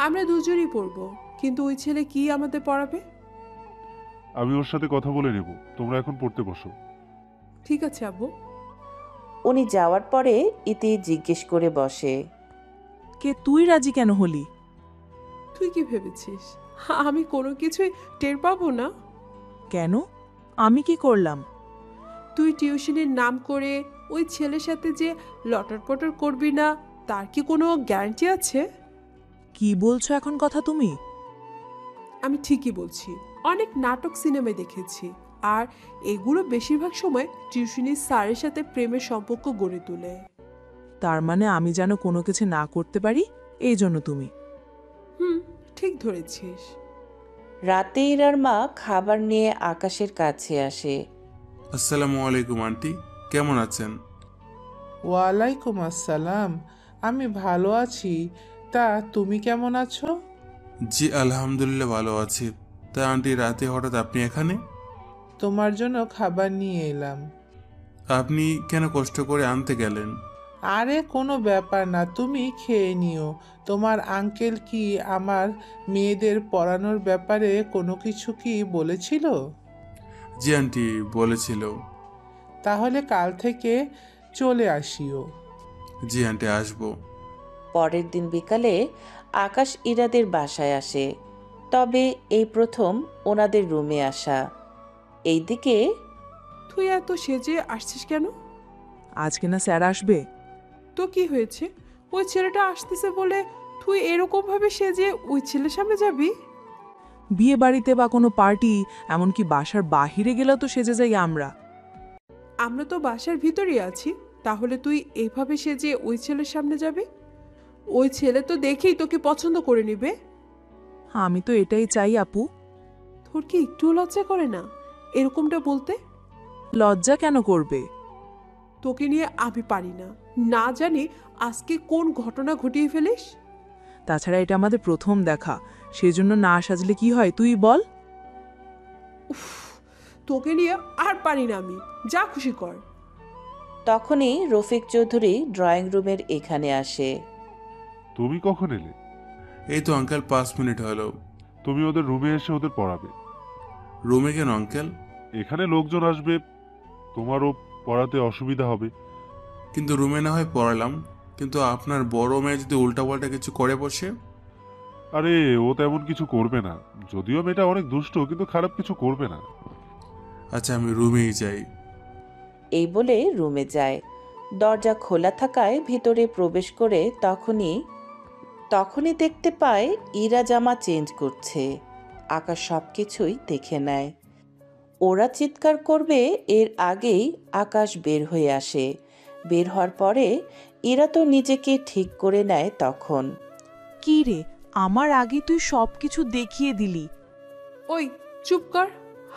আমরা দুজনই পড়বো, কিন্তু ওই ছেলে কি আমাদের পড়াবে?
আমি ওর সাথে কথা বলে নেব, তোমরা এখন পড়তে বসো।
ঠিক আছে আব্বু।
উনি যাওয়ার পরে ইতি জিজ্ঞেস করে বসে,
কে তুই রাজি কেন হলি?
তুই কি ভেবেছিস আমি কোনো কিছুই টের পাবো না?
কেন? আমি কি করলাম?
তুই টিউশনের নাম করে ওই ছেলের সাথে যে লটর পটর করবি না, তার কি কোনো গ্যারান্টি আছে?
কি বলছো এখন কথা তুমি?
আমি ঠিকই বলছি। অনেক নাটক সিনেমায় দেখেছি, আর এগুলো বেশিরভাগ সময় টিউশনির স্যারের সাথে প্রেমের সম্পর্ক গড়ে তোলে।
তার মানে আমি যেন কোনো কিছু না করতে পারি, এই জন্য তুমি?
ঠিক ধরেছিস।
রাতে ইরার মা খাবার নিয়ে আকাশের কাছে আসে।
আসসালামু আলাইকুম আন্টি, কেমন আছেন?
ওয়ালাইকুম আসসালাম, আমি ভালো আছি। তা তুমি কেমন আছো?
জি আলহামদুলিল্লাহ ভালো আছি। তা আন্টি, রাতে হঠাৎ আপনি এখানে?
তোমার জন্য খাবার নিয়ে এলাম।
আপনি কেন কষ্ট করে আনতে গেলেন?
আরে কোনো ব্যাপার না, তুমি খেয়ে নিও। তোমার আঙ্কেল কি আমার মেয়েদের পড়ানোর ব্যাপারে কোনো কিছু কি বলেছিল?
জি আন্টি, বলেছিল।
তাহলে কাল থেকে চলে আসিও।
জি আন্টি, আসবো।
পরের দিন বিকালে আকাশ ইরাদের বাসায় আসে, তবে এই প্রথম ওনাদের রুমে আসা। এইদিকে
তুই এত সেজে আসছিস কেন?
আজকে না স্যার আসবে?
তো কি হয়েছে? ওই ছেলেটা আসতেছে বলে তুই এরকমভাবে সেজে ওই ছেলের সামনে যাবি?
বিয়ে বাড়িতে বা কোনো পার্টি, এমনকি বাসার বাহিরে গেলেও তো সেজে যাই আমরা।
আমরা তো বাসার ভিতরেই আছি, তাহলে তুই এইভাবে সেজে ওই ছেলের সামনে যাবি? ওই ছেলে তো দেখেই তোকে পছন্দ করে নিবে।
আমি তো এটাই চাই আপু।
তোর কি একটুও লজ্জা করে না এরকমটা বলতে?
লজ্জা কেন করবে?
তোকে নিয়ে আমি পারি না, না জানি আজকে কোন ঘটনা ঘটিয়ে ফেলিস।
তাছাড়া এটা আমাদের প্রথম দেখা, সেজন্য না সাজলে কি হয় তুই বল?
উফ, তোকে নিয়ে আর পারি না আমি, যা খুশি কর।
তখনই রফিক চৌধুরী ড্রয়িং রুমের এখানে আসে।
তুমি কখন এলে?
এই তো আঙ্কেল 5 মিনিট হলো।
তুমি ওদের রুমে এসে ওদের পড়াবে।
রুমে কেন আঙ্কেল?
এখানে লোকজন আসবে, তোমারও পড়াতে অসুবিধা হবে।
কিন্তু রুমে না হয় পড়ালাম, কিন্তু আপনার বড় মেয়ে যদি উল্টাপাল্টা কিছু করে বসে?
আরে ও তেমন কিছু করবে না, যদিও মেয়েটা অনেক দুষ্ট, কিন্তু খারাপ কিছু করবে না।
আচ্ছা আমি রুমেই যাই।
এই বলে রুমে যায়। দরজা খোলা থাকায় ভিতরে প্রবেশ করে তখনই দেখতে পায় ইরা জামা চেঞ্জ করছে। আকাশ সব কিছুই দেখে নেয়। ওরা চিৎকার করবে এর আগেই আকাশ বের হয়ে আসে। বের হওয়ার পরে ইরা তো নিজেকে ঠিক করে নেয়। তখন
কি রে, আমার আগে তুই সব কিছু দেখিয়ে দিলি।
ওই চুপ কর।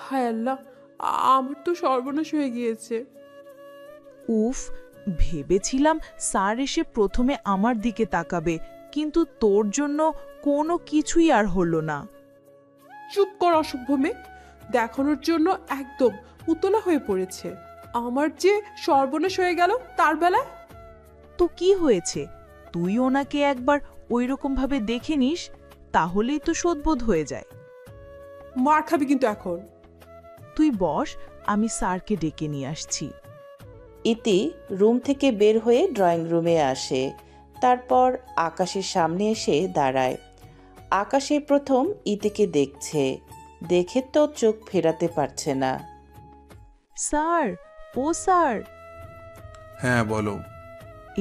হায় আল্লাহ, আমার তো সর্বনাশ হয়ে গিয়েছে।
উফ, ভেবেছিলাম স্যার এসে প্রথমে আমার দিকে তাকাবে, কিন্তু তোর জন্য কোনো কিছুই আর হলো না।
চুপ কর অসভ্য মেয়ে, দেখানোর জন্য একদম উতলা হয়ে পড়েছে। আমার যে সর্বনাশ হয়ে গেল তার বেলায়।
তো কি হয়েছে? তুই ওনাকে একবার ওইরকম ভাবে দেখে নিস, তাহলেই তো শোধবোধ হয়ে যায়।
মার খাবি কিন্তু এখন।
তুই বস, আমি স্যারকে ডেকে নিয়ে আসছি।
ইতি রুম থেকে বের হয়ে ড্রয়িং রুমে আসে। তারপর আকাশের সামনে এসে দাঁড়ায়। আকাশে প্রথম ইতিকে দেখছে, দেখে তো চোখ ফেরাতে পারছে না।
স্যার, ও স্যার।
হ্যাঁ বলো।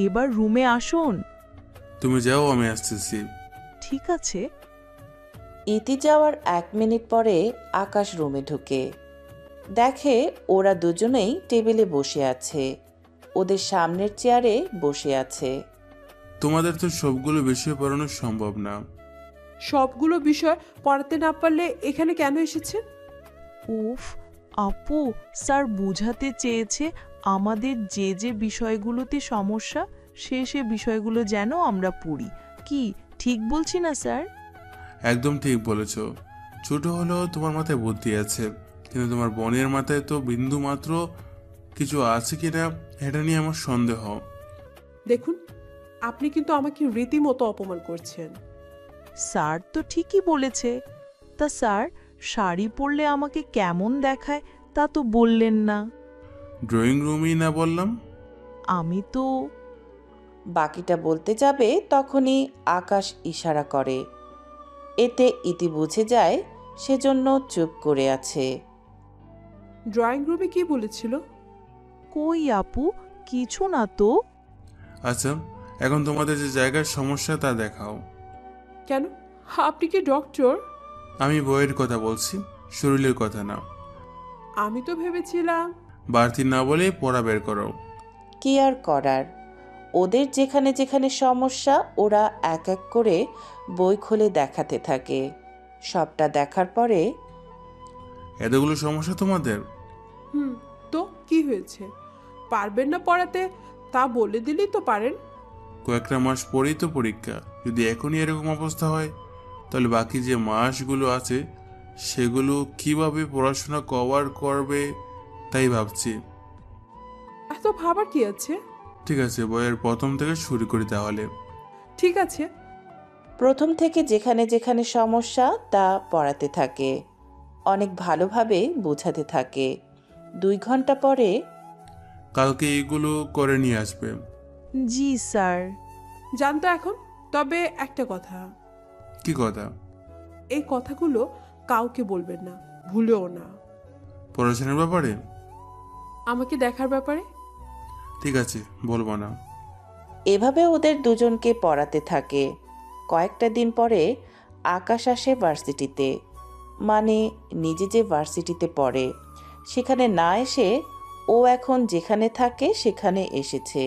এবার রুমে আসুন।
তুমি যাও, আমি আসতেছি।
ঠিক আছে।
ইতি যাওয়ার 1 মিনিট পরে আকাশ রুমে ঢুকে। দেখে ওরা দুজনেই টেবিলে বসে আছে, ওদের সামনের চেয়ারে বসে আছে।
তোমাদের তো সবগুলো বিষয় পড়ানো সম্ভব না।
সবগুলো বিষয় পড়াতে না পারলে এখানে কেন এসেছেন?
উফ আপু, স্যার বুঝাতে চেয়েছে আমাদের যে যে বিষয়গুলোতে সমস্যা সে বিষয়গুলো যেন আমরা পড়ি। কি ঠিক বলছি না স্যার?
একদম ঠিক বলেছ। ছোট হলেও তোমার মাথায় বুদ্ধি আছে, কিন্তু তোমার বোনের মাথায় তো বিন্দু মাত্র কিছু আছে কিনা এটা নিয়ে আমার সন্দেহ।
দেখুন, আপনি কিন্তু আমাকে রীতিমতো অপমান করছেন।
স্যার তো ঠিকই বলেছে। তা স্যার, শাড়ি পরলে আমাকে কেমন দেখায় তা তো বললেন না।
ড্রয়িং রুমেই না বললাম?
আমি তো।
বাকিটা বলতে যাবে তখনই আকাশ ইশারা করে। এতে ইতি বুঝে যায়, সেজন্য চুপ করে আছে।
ড্রয়িং রুমে কি বলেছিল?
কই আপু, কিছু না তো।
আচ্ছা, এখন তোমাদের যে জায়গার সমস্যা তা দেখাও।
কেন, আপনি কি ডক্টর?
আমি বইয়ের কথা বলছি, শরীরের কথা না।
আমি তো ভেবেছিলাম।
বাড়তি না বলে পড়া বের করো।
কি আর করার, ওদের যেখানে যেখানে সমস্যা ওরা এক এক করে বই খুলে দেখাতে থাকে। সবটা দেখার পরে,
এতগুলো সমস্যা তোমাদের?
তো কি হয়েছে? পারবেন না পড়াতে তা বলে দিলেই তো পারেন।
কয়েকটা মাস পরেই তো পরীক্ষা। যদি এখনই এরকম অবস্থা হয়, তাহলে বাকি যে মাসগুলো আছে সেগুলো কিভাবে পড়াশোনা কভার করবে তাই ভাবছি।
এত ভাবার কি আছে?
ঠিক আছে, বইয়ের প্রথম থেকে শুরু করি তাহলে।
ঠিক আছে।
প্রথম থেকে যেখানে যেখানে সমস্যা তা পড়াতে থাকে, অনেক ভালোভাবে বোঝাতে থাকে। 2 ঘন্টা পরে,
কালকে এগুলো করে নিয়ে আসবে।
জি স্যার।
জানতো এখন। তবে একটা কথা।
কি কথা?
এই কথাগুলো কাউকে বলবেন না, ভুলেও না।
পড়াশোনার ব্যাপারে?
আমাকে দেখার ব্যাপারে।
ঠিক আছে, বলবো না।
এভাবে ওদের দুজনকে পড়াতে থাকে। কয়েকটা দিন পরে আকাশ আসে ভার্সিটিতে, মানে নিজে যে ভার্সিটিতে পড়ে সেখানে না এসে ও এখন যেখানে থাকে সেখানে এসেছে।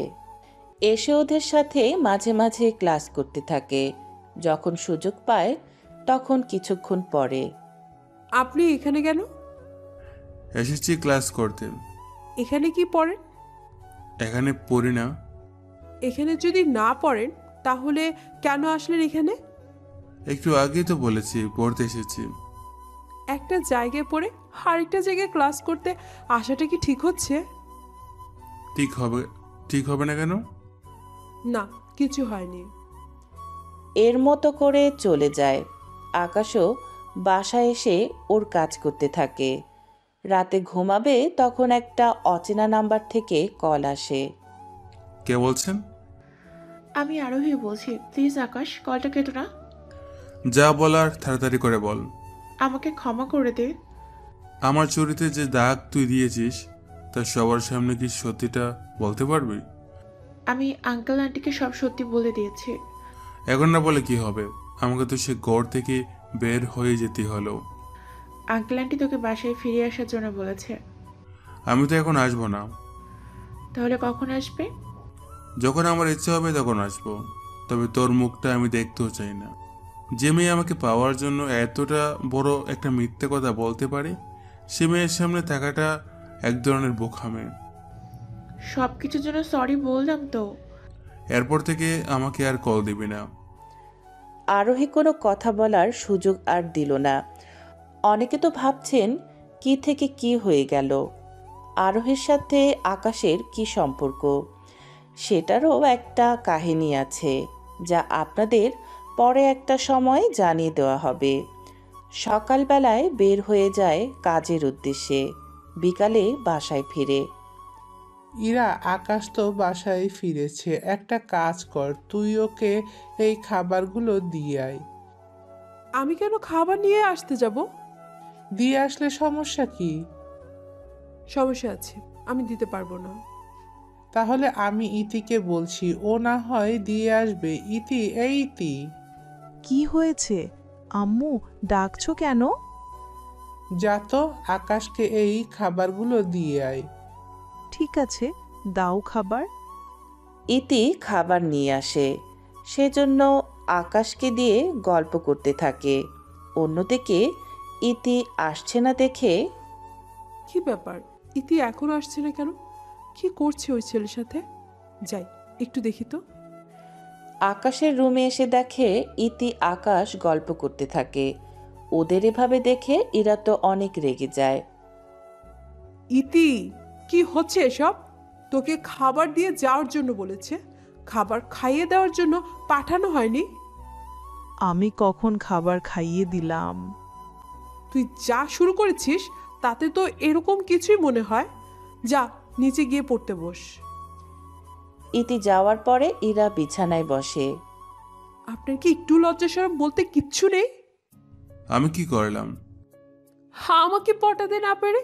এসে ওদের সাথে মাঝে মাঝে ক্লাস করতে থাকে। যখন সুযোগ পায় তখন কিছুক্ষণ পরে।
আপনি এখানে কেন?
এসেছি ক্লাস করতে।
এখানে কি পড়েন?
এখানে পড়ি না।
এখানে যদি না পড়েন তাহলে কেন আসলেন এখানে?
একটু আগেই তো বলেছি পড়তে এসেছি।
একটা জায়গায় পড়ে আরেকটা জায়গায় ক্লাস করতে আসাটা কি ঠিক হচ্ছে?
ঠিক হবে না কেন?
না, কিছু হয়নি।
এর মতো করে চলে যায়। আকাশও বাসায় এসে ওর কাজ করতে থাকে। রাতে ঘুমাবে তখন একটা অচেনা নাম্বার থেকে কল আসে।
কে বলছেন?
আমি আরোহী বলছি। প্লিজ আকাশ, কলটা কেটো না।
যা বলার তাড়াতাড়ি করে বল।
আমাকে ক্ষমা করে দে।
আমার চুরিতে যে দাগ তুই দিয়েছিস তা সবার সামনে কি সত্যিটা বলতে পারবি?
আমি আঙ্কেল আন্টিকে সব সত্যি বলে দিয়েছি।
এখন না বলে কি হবে? আমাকে তো সে ঘর থেকে বের হয়ে যেতে হলো।
আঙ্কেল আন্টি তোকে বাসায় ফিরে আসার জন্য বলেছে।
আমি তো এখন আসবো না।
তাহলে কখন আসবে?
যখন আমার ইচ্ছে হবে তখন আসবো। তবে তোর মুখটা আমি দেখতেও চাই না। যে মেয়ে আমাকে পাওয়ার জন্য এতটা বড় একটা মিথ্যে কথা বলতে পারে সে মেয়ের সামনে থাকাটা এক ধরনের বোকামি।
সব কিছুর জন্য সরি বললাম তো।
এরপর থেকে আমাকে আর কল দিবি না।
আরোহী কোনো কথা বলার সুযোগ আর দিল না। অনেকে তো ভাবছেন কি থেকে কি হয়ে গেল, আরোহীর সাথে আকাশের কি সম্পর্ক, সেটারও একটা কাহিনী আছে যা আপনাদের পরে একটা সময় জানিয়ে দেওয়া হবে। সকালবেলায় বের হয়ে যায় কাজের উদ্দেশ্যে, বিকালে বাসায় ফিরে।
ইরা, আকাশ তো বাসায় ফিরেছে। একটা কাজ কর, তুই ওকে এই খাবারগুলো দিয়ে আয়।
আমি কেন খাবার নিয়ে আসতে যাব?
দিয়ে আসলে সমস্যা কি?
সমস্যা আছে, আমি দিতে পারবো না।
তাহলে আমি ইতিকে বলছি, ও না হয় দিয়ে আসবে। ইতি, এই ইতি।
কি হয়েছে আম্মু, ডাকছো কেন?
যা তো আকাশকে এই খাবারগুলো দিয়ে আয়।
ঠিক আছে, দাও খাবার।
ইতি খাবার নিয়ে আসে, সেজন্য আকাশকে দিয়ে গল্প করতে থাকে। অন্যদিকে ইতি আসছে না দেখে,
কি ব্যাপার, ইতি এখন আসছে না কেন? কি করছে ওই ছেলের সাথে? যাই একটু দেখি তো।
আকাশের রুমে এসে দেখে ইতি আকাশ গল্প করতে থাকে। ওদের এভাবে দেখে ইরা তো অনেক রেগে যায়।
ইতি, কি হচ্ছে এসব? তোকে খাবার দিয়ে যাওয়ার জন্য বলেছে, খাবার খাইয়ে দেওয়ার জন্য পাঠানো হয়নি।
আমি কখন খাবার খাইয়ে দিলাম?
তুই যা শুরু করেছিস তাতে তো এরকম কিছুই মনে হয়। যা নিচে গিয়ে পড়তে বস।
ইতি যাওয়ার পরে ইরা বিছানায় বসে।
আপনার কি একটু লজ্জা শরম বলতে কিচ্ছু নেই?
আমি কি করলাম?
আমাকে পটাতে না পেরে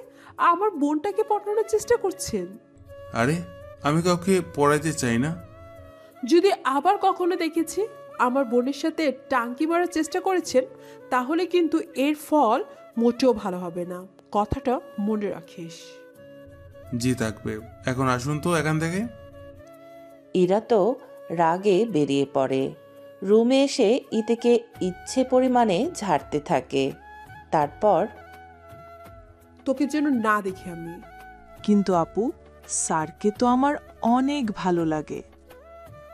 আমার বোনটাকে পটানোর চেষ্টা করছেন।
আরে আমি কাউকে পড়াইতে চাই না।
যদি আবার কখনো দেখেছি আমার বোনের সাথে টাঙ্কি মারার চেষ্টা করেছেন তাহলে কিন্তু এর ফল মোটেও ভালো হবে না, কথাটা মনে রাখিস।
জি থাকবে। এখন আসুন তো এখান থেকে।
ইরা তো রাগে বেরিয়ে পড়ে। রুমে এসে ইতিকে ইচ্ছে পরিমাণে ঝাড়তে থাকে। তারপর,
তোকে যেন না দেখি আমি।
কিন্তু আপু, স্যারকে তো আমার অনেক ভালো লাগে।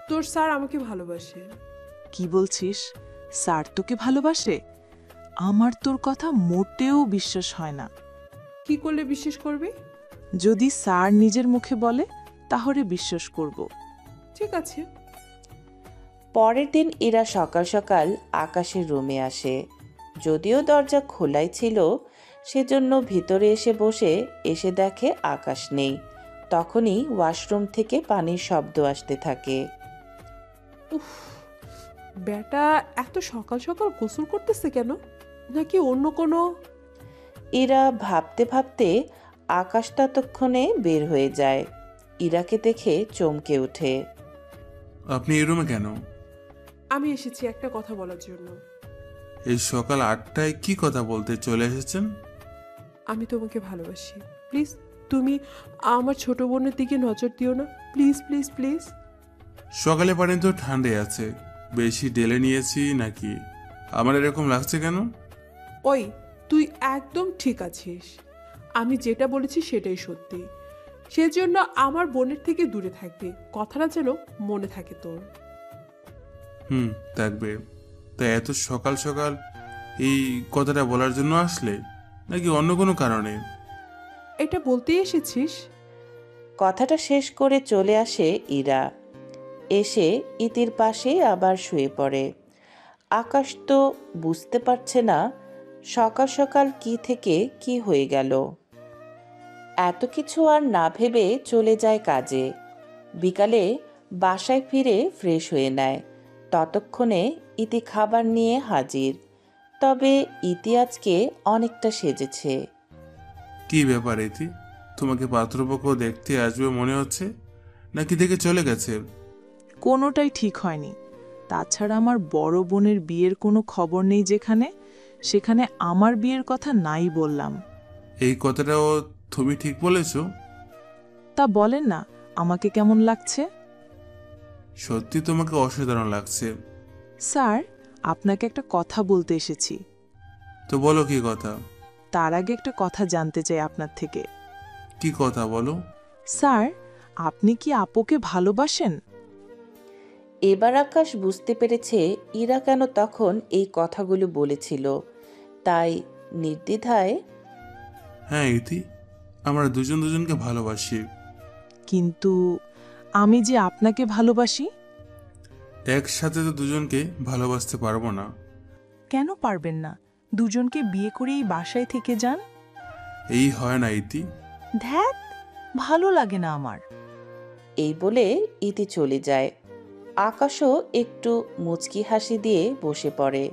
তোর স্যার আমাকে ভালোবাসে।
কি বলছিস? স্যার তোকে ভালোবাসে? আমার তোর কথা মোটেও বিশ্বাস হয় না।
কি করলে বিশ্বাস করবি?
যদি স্যার নিজের মুখে বলে তাহলে বিশ্বাস করব।
ঠিক আছে।
পরের দিন ইরা সকাল সকাল আকাশের রুমে আসে। যদিও দরজা খোলাই ছিল, সেজন্য ভিতরে এসে বসে এসে দেখে আকাশ নেই। তখনই ওয়াশরুম থেকে পানির শব্দ আসতে থাকে।
উফ, বেটা এত সকাল সকাল গোসল করতেছে কেন? নাকি অন্য কোনো?
ইরা ভাবতে ভাবতে আকাশ ততক্ষণে বের হয়ে যায়। ইরাকে দেখে চমকে ওঠে।
আপনি এই রুমে কেন?
আমি এসেছি একটা কথা বলার জন্য।
এই সকাল 8টায় কি কথা বলতে চলে এসেছেন?
আমি তোমাকে ভালোবাসি। প্লিজ তুমি আমার ছোট বোনের দিকে নজর দিও না, প্লিজ প্লিজ প্লিজ।
সকালে পানি তো ঠান্ডাই আছে, বেশি ঢেলে নিয়েছি নাকি? আমার এরকম লাগছে কেন?
ওই তুই একদম ঠিক আছিস, আমি যেটা বলেছি সেটাই সত্যি। সেজন্য আমার বোনের থেকে দূরে থাকবি, কথাটা যেন মনে থাকে তোর।
থাকবে। তাই এত সকাল সকাল এই কথাটা বলার জন্য আসলে, নাকি অন্য কোনো কারণে?
এটা বলতেই এসেছিস?
কথাটা শেষ করে চলে আসে ইরা। এসে ইতির পাশে আবার শুয়ে পড়ে। আকাশ তো বুঝতে পারছে না সকাল সকাল কি থেকে কি হয়ে গেল। এত কিছু আর না ভেবে চলে যায় কাজে। বিকালে বাসায় ফিরে ফ্রেশ হয়ে নেয়। ততক্ষণে ইতি খাবার নিয়ে হাজির। তবে ইতি আজকে অনেকটা সেজেছে।
কি ব্যাপার ইতি? তোমাকে পাত্রপক্ষ দেখতে আসবে মনে হচ্ছে, নাকি দেখে চলে গেছে?
কোনোটাই ঠিক হয়নি। তাছাড়া আমার বড় বোনের বিয়ের কোনো খবর নেই যেখানে, সেখানে আমার বিয়ের কথা নাই বললাম।
এই কথাটাও তুমি ঠিক বলেছো।
তা বলেন না, আমাকে কেমন লাগছে?
সত্যি তোমাকে অসাধারণ লাগছে।
স্যার, আপনাকে একটা কথা বলতে এসেছি।
তো বলো কি কথা?
তার আগে একটা কথা জানতে চাই আপনার থেকে।
কি কথা বলো?
স্যার, আপনি কি আপুকে ভালোবাসেন?
এবার আকাশ বুঝতে পেরেছে ইরা কেন তখন এই কথাগুলো বলেছিল। তাই নির্দ্বিধায়,
হ্যাঁ ইতি, আমরা দুজন দুজনকে ভালোবাসি।
কিন্তু আমি যে আপনাকে ভালোবাসি।
একসাথে তো দুজনকে ভালোবাসতে পারবো না।
কেন পারবেন না? দুজনকে বিয়ে করে এই বাসায় থেকে যান।
এই হয় না ইতি।
ধ্যাত, ভালো লাগে না আমার।
এই বলে ইতি চলে যায়। আকাশও একটু মুচকি হাসি দিয়ে বসে পড়ে।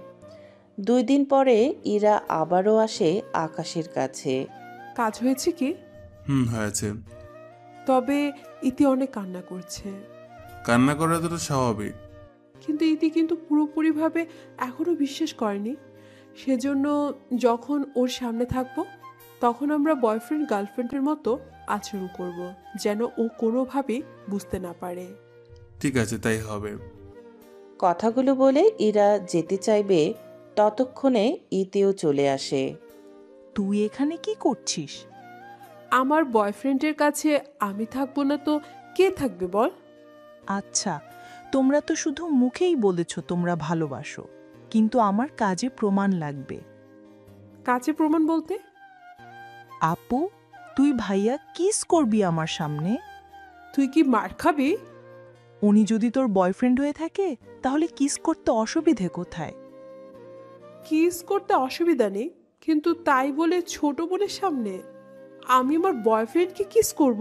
2 দিন পরে ইরা আবারও আসে আকাশের কাছে।
কাজ হয়েছে কি?
হয়েছে।
তবে ইতি অনেক কান্না করছে।
কান্না করা তো স্বাভাবিক।
কিন্তু ইতি কিন্তু পুরোপুরিভাবে এখনো বিশ্বাস করেনি। সেজন্য যখন ওর সামনে থাকবো তখন আমরা বয়ফ্রেন্ড গার্লফ্রেন্ডের মতো আচরণ করব, যেন ও কোনোভাবেই বুঝতে না পারে।
ঠিক আছে, তাই হবে।
কথাগুলো বলে ইরা যেতে চাইবে, ততক্ষণে ইতিও চলে আসে।
তুই এখানে কি করছিস?
আমার বয়ফ্রেন্ডের কাছে আমি থাকবো না তো কে থাকবে বল?
আচ্ছা, তোমরা তো শুধু মুখেই বলেছ তোমরা ভালোবাসো, কিন্তু আমার কাজে প্রমাণ লাগবে।
কাছে প্রমাণ বলতে?
আপু, তুই ভাইয়া কিস করবি আমার সামনে?
তুই কি মার খাবি?
উনি যদি তোর বয়ফ্রেন্ড হয়ে থাকে তাহলে কিস করতে অসুবিধে কোথায়?
কিস করতে অসুবিধা নেই, কিন্তু তাই বলে ছোট বোনের সামনে আমি আমার বয়ফ্রেন্ডকে কিস করব?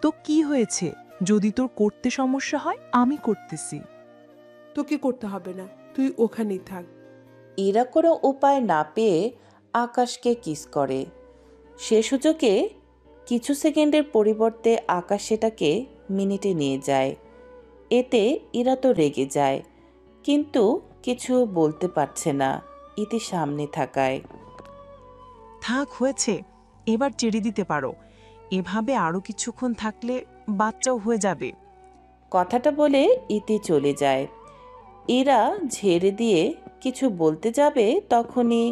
তো কি হয়েছে? যদি তোর করতে সমস্যা হয় আমি করতেছি।
তোকে করতে হবে না, তুই ওখানেই থাক।
ইরা কোনো উপায় না পেয়ে আকাশকে কিস করে। সে সুযোগে কিছু সেকেন্ডের পরিবর্তে আকাশ সেটাকে মিনিটে নিয়ে যায়। এতে ইরা তো রেগে যায়, কিন্তু কিছু বলতে পারছে না ইতি সামনে থাকায়।
থাক, হয়েছে, এবার ছেড়ে দিতে পারো। এভাবে আরো কিছুক্ষণ থাকলে বাচ্চাও হয়ে যাবে।
কথাটা বলে ইতি চলে যায়। ইরা ঝেড়ে দিয়ে কিছু বলতে যাবে, তখনই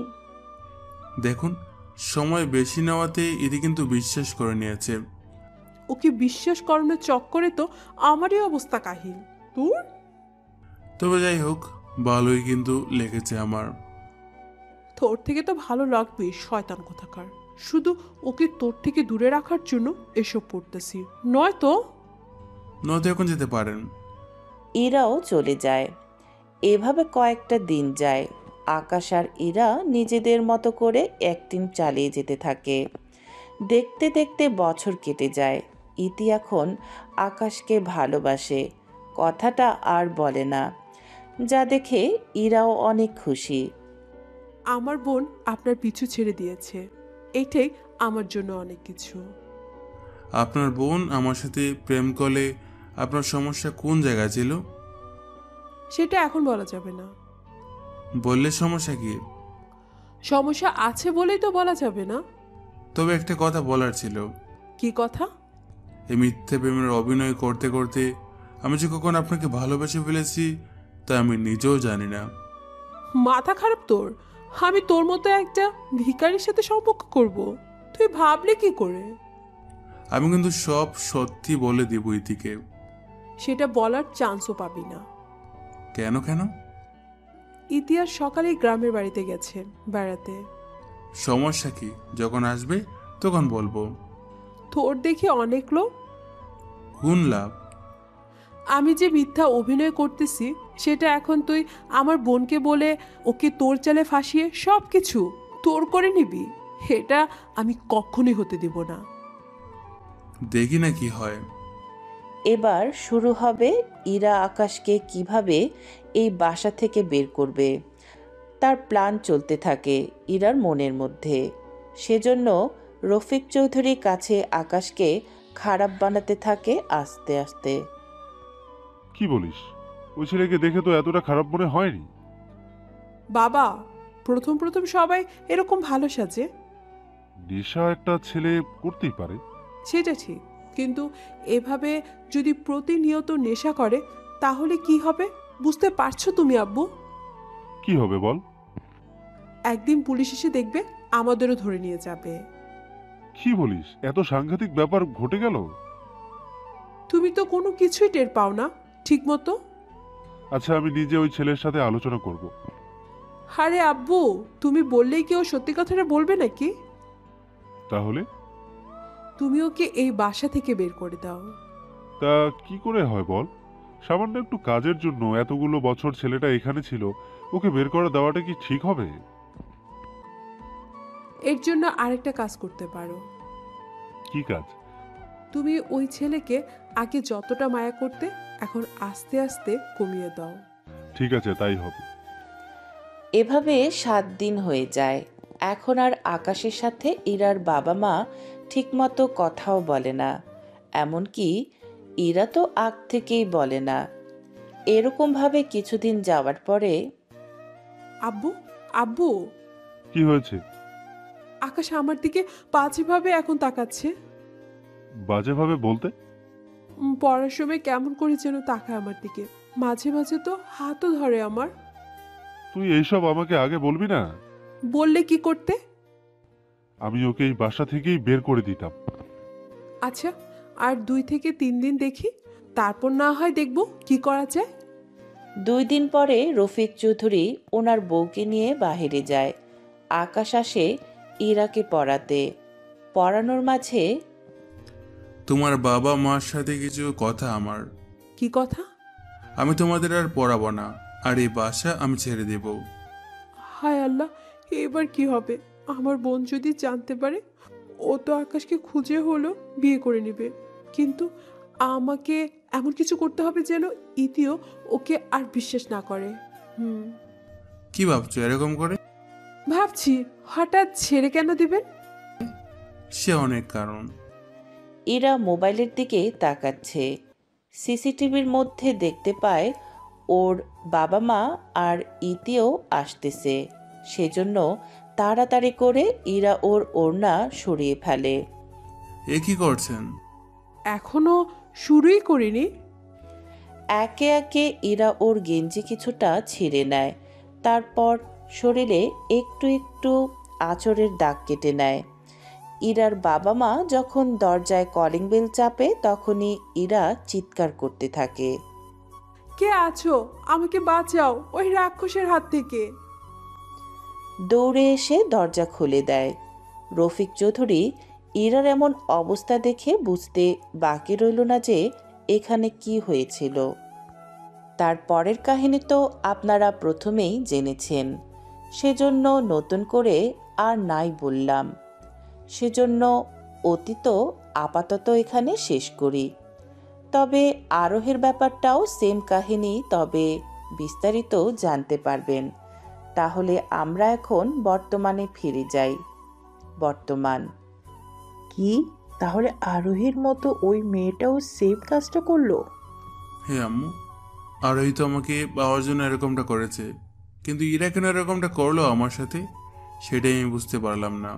দেখুন, সময় বেশি নেওয়াতে ইতি কিন্তু বিশ্বাস করে নিয়েছে।
ওকে বিশ্বাস করানোর চক্করে তো আমারই অবস্থা কাহিল। তোর?
তবে যাই হোক, ভালোই কিন্তু লেগেছে আমার।
তোর থেকে তো ভালো লাগবে, শয়তান কোথাকার। শুধু ওকে তোর থেকে দূরে রাখার জন্য এসব করতেছি, নয়তো
এখন যেতে পারেন।
ইরাও চলে যায়। এভাবে কয়েকটা দিন যায়। আকাশ আর ইরা নিজেদের মতো করে অ্যাক্টিং চালিয়ে যেতে থাকে। দেখতে দেখতে বছর কেটে যায়। ইতি এখন আকাশকে ভালোবাসে, কথাটা আর বলে না, যা দেখে ইরাও অনেক খুশি।
আমার বোন আপনার পিছু ছেড়ে দিয়েছে, এটাই আমার জন্য অনেক কিছু।
আপনার বোন আমার সাথে প্রেম করলে আপনার সমস্যা কোন জায়গায় ছিল?
সেটা এখন বলা যাবে না।
বললে সমস্যা কি?
সমস্যা আছে বলেই তো বলা যাবে না।
তবে একটা কথা বলার ছিল।
কি কথা?
এই মিথ্যে প্রেমের অভিনয় করতে করতে আমি যে কখন আপনাকে ভালোবেসে ফেলেছি তা আমি নিজেও জানি না।
মাথা খারাপ তোর? আমি তোর মতো একটা ভিখারির সাথে সম্পর্ক করব? তুই ভাবলে কি করে?
আমি কিন্তু সব সত্যি বলে দিব ইতিকে।
সেটা বলার চান্সও পাবি না।
কেন কেন?
ইতিহাস সকালে গ্রামের বাড়িতে গেছে বেড়াতে।
সমস্যা কি? যখন আসবে তখন বলবো।
তোর দেখে অনেক লোক।
কোন লাভ?
আমি যে মিথ্যা অভিনয় করতেছি সেটা এখন তুই আমার বোনকে বলে ওকে তোর চালে ফাঁসিয়ে সব কিছু তোর করে নিবি? এটা আমি কখনোই হতে দিব না।
দেখি না কি হয়।
এবার শুরু হবে ইরা আকাশকে কিভাবে এই বাসা থেকে বের করবে তার প্ল্যান চলতে থাকে ইরার মনের মধ্যে। সেজন্য রফিক চৌধুরীর কাছে আকাশকে খারাপ বানাতে থাকে আস্তে আস্তে।
কি বলিস? ওই ছেলেকে দেখে তো এতটা খারাপ মনে হয়নি।
বাবা, প্রথম প্রথম সবাই এরকম ভালো সাজে।
নেশা একটা ছেলে করতেই পারে।
সেটা ঠিক, কিন্তু এভাবে যদি প্রতিনিয়ত নেশা করে তাহলে কি হবে বুঝতে পারছো তুমি আব্বু?
কি হবে বল?
একদিন পুলিশ এসে দেখবে, আমাদেরও ধরে নিয়ে যাবে।
কি বলিস? এত সাংঘাতিক ব্যাপার ঘটে গেল?
তুমি তো কোনো কিছুই টের পাও না ঠিক মতো।
আচ্ছা, আমি নিজে ওই ছেলের সাথে আলোচনা করব।
আরে আব্বু, তুমি বললেই কেউ সত্যি কথাটা বলবে নাকি?
তাহলে
তুমি ওকে এই বাসা থেকে বের করে দাও।
তা কি করে হয় বল? সামান্য একটু কাজের জন্য এতগুলো বছর ছেলেটা এখানে ছিল, ওকে বের করে দেওয়াটা কি ঠিক হবে?
এর জন্য আরেকটা কাজ করতে পারো।
কি কাজ?
তুমি ওই ছেলেকে আগে যতটা মায়া করতে এখন আস্তে আস্তে কমিয়ে দাও।
ঠিক আছে, তাই হবে।
এভাবে 7 দিন হয়ে যায়। এখন আর আকাশের সাথে ইরার বাবা মা ঠিকমতো কথাও বলে না, এমনকি ইরা তো আগ থেকেই বলে না। এরকমভাবে কিছুদিন যাওয়ার পরে
আব্বু, আব্বু,
কি হয়েছে?
আকাশ আমার দিকে বাজেভাবে এখন তাকাচ্ছে।
বাজেভাবে বলতে?
পড়ার সময় কেমন করে যেন তাকায় আমার দিকে, মাঝে মাঝে তো হাতও ধরে আমার।
তুই এইসব আমাকে আগে বলবি না?
বললে কি করতে?
আমি ওকে এই বাসা থেকেই বের করে দিতাম।
আচ্ছা, আর 2 থেকে 3 দিন দেখি, তারপর না হয় দেখব কি করা যায়।
2 দিন পরে রফিক চৌধুরী ওনার বউকে নিয়ে বাহিরে যায়। আকাশ আসে ইরাকে পড়াতে। পড়ানোর মাঝে
তোমার বাবা মার সাথে কিছু কথা আমার।
কি কথা?
আমি তোমাদের আর পড়াবো না, আর এই বাসা আমি ছেড়ে দেব।
হায় আল্লাহ, এবার কি হবে? আমার বোন যদি জানতে পারে, ও তো আকাশকে খুঁজে হলো বিয়ে করে নেবে। কিন্তু আমাকে এমন কিছু করতে হবে যেন ইতিও ওকে আর বিশ্বাস না করে।
কি ভাবছো এরকম করে?
ভাবছি হঠাৎ ছেড়ে কেন দিবেন?
সে অনেক কারণ।
ইরা মোবাইলের দিকে তাকাচ্ছে। সিসিটিভির মধ্যে দেখতে পায় ওর বাবা মা আর ইতিও আসতেছে। সেজন্য তাড়াতাড়ি করে ইরা ওর ওড়না সরিয়ে ফেলে।
এ কি করছেন?
এখনো শুরুই করিনি।
একে একে ইরা ওর গেঞ্জি কিছুটা ছিঁড়ে নেয়, তারপর শরীরে একটু একটু আঁচড়ের দাগ কেটে নেয়। ইরার বাবা মা যখন দরজায় কলিং বেল চাপে তখনই ইরা চিৎকার করতে থাকে,
কে আছো? আমাকে বাঁচাও ওই রাক্ষসের হাত থেকে।
দৌড়ে এসে দরজা খুলে দেয়। রফিক চৌধুরী ইরার এমন অবস্থা দেখে বুঝতে বাকি রইল না যে এখানে কি হয়েছিল। তার পরের কাহিনী তো আপনারা প্রথমেই জেনেছেন, সেজন্য নতুন করে আর নাই বললাম। সেজন্য অতীত আপাতত এখানে শেষ করি। তবে আরোহের ব্যাপারটাও সেম কাহিনী, তবে বিস্তারিত জানতে পারবেন। তাহলে আমরা এখন বর্তমানে ফিরে যাই। বর্তমান
কি
তাহলে আরোহীর মতো ওই মেয়েটাও সেম কাজটা করলো?
হ্যাঁ আম্মু, আর ওই তো আমাকে পাওয়ার জন্য এরকমটা করেছে, কিন্তু এরা কেন এরকমটা করলো আমার সাথে সেটাই আমি বুঝতে পারলাম না।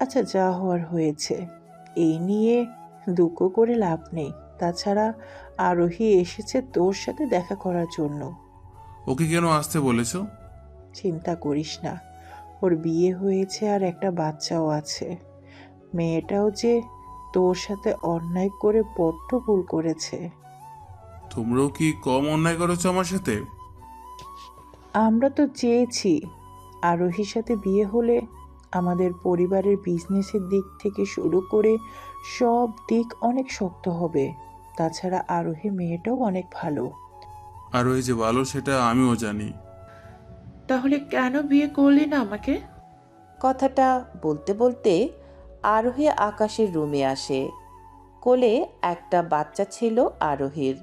আচ্ছা, যা হওয়ার হয়েছে, এই নিয়ে দুঃখ করে লাভ নেই। তাছাড়া আরোহী এসেছে তোর সাথে দেখা করার জন্য।
ওকে কেন আসতে বলেছো?
চিন্তা করিস না, ওর বিয়ে হয়েছে আর একটা বাচ্চাও আছে। মেয়েটাও যে তোর সাথে অন্যায় করে বড্ড ভুল করেছে।
তোমরাও কি কম অন্যায় করেছো আমার সাথে?
আমরা তো চেয়েছি আরোহীর সাথে বিয়ে হলে আমাদের পরিবারের বিজনেসের দিক থেকে শুরু করে সব দিক অনেক শক্ত হবে। তাছাড়া আরোহী মেয়েটাও অনেক ভালো।
আর ওই যে ভালো সেটা আমিও জানি।
তাহলে কেন বিয়ে করলি না আমাকে?
কথাটা বলতে বলতে আরোহী আকাশের রুমে আসে। কোলে একটা বাচ্চা ছিল আরোহীর।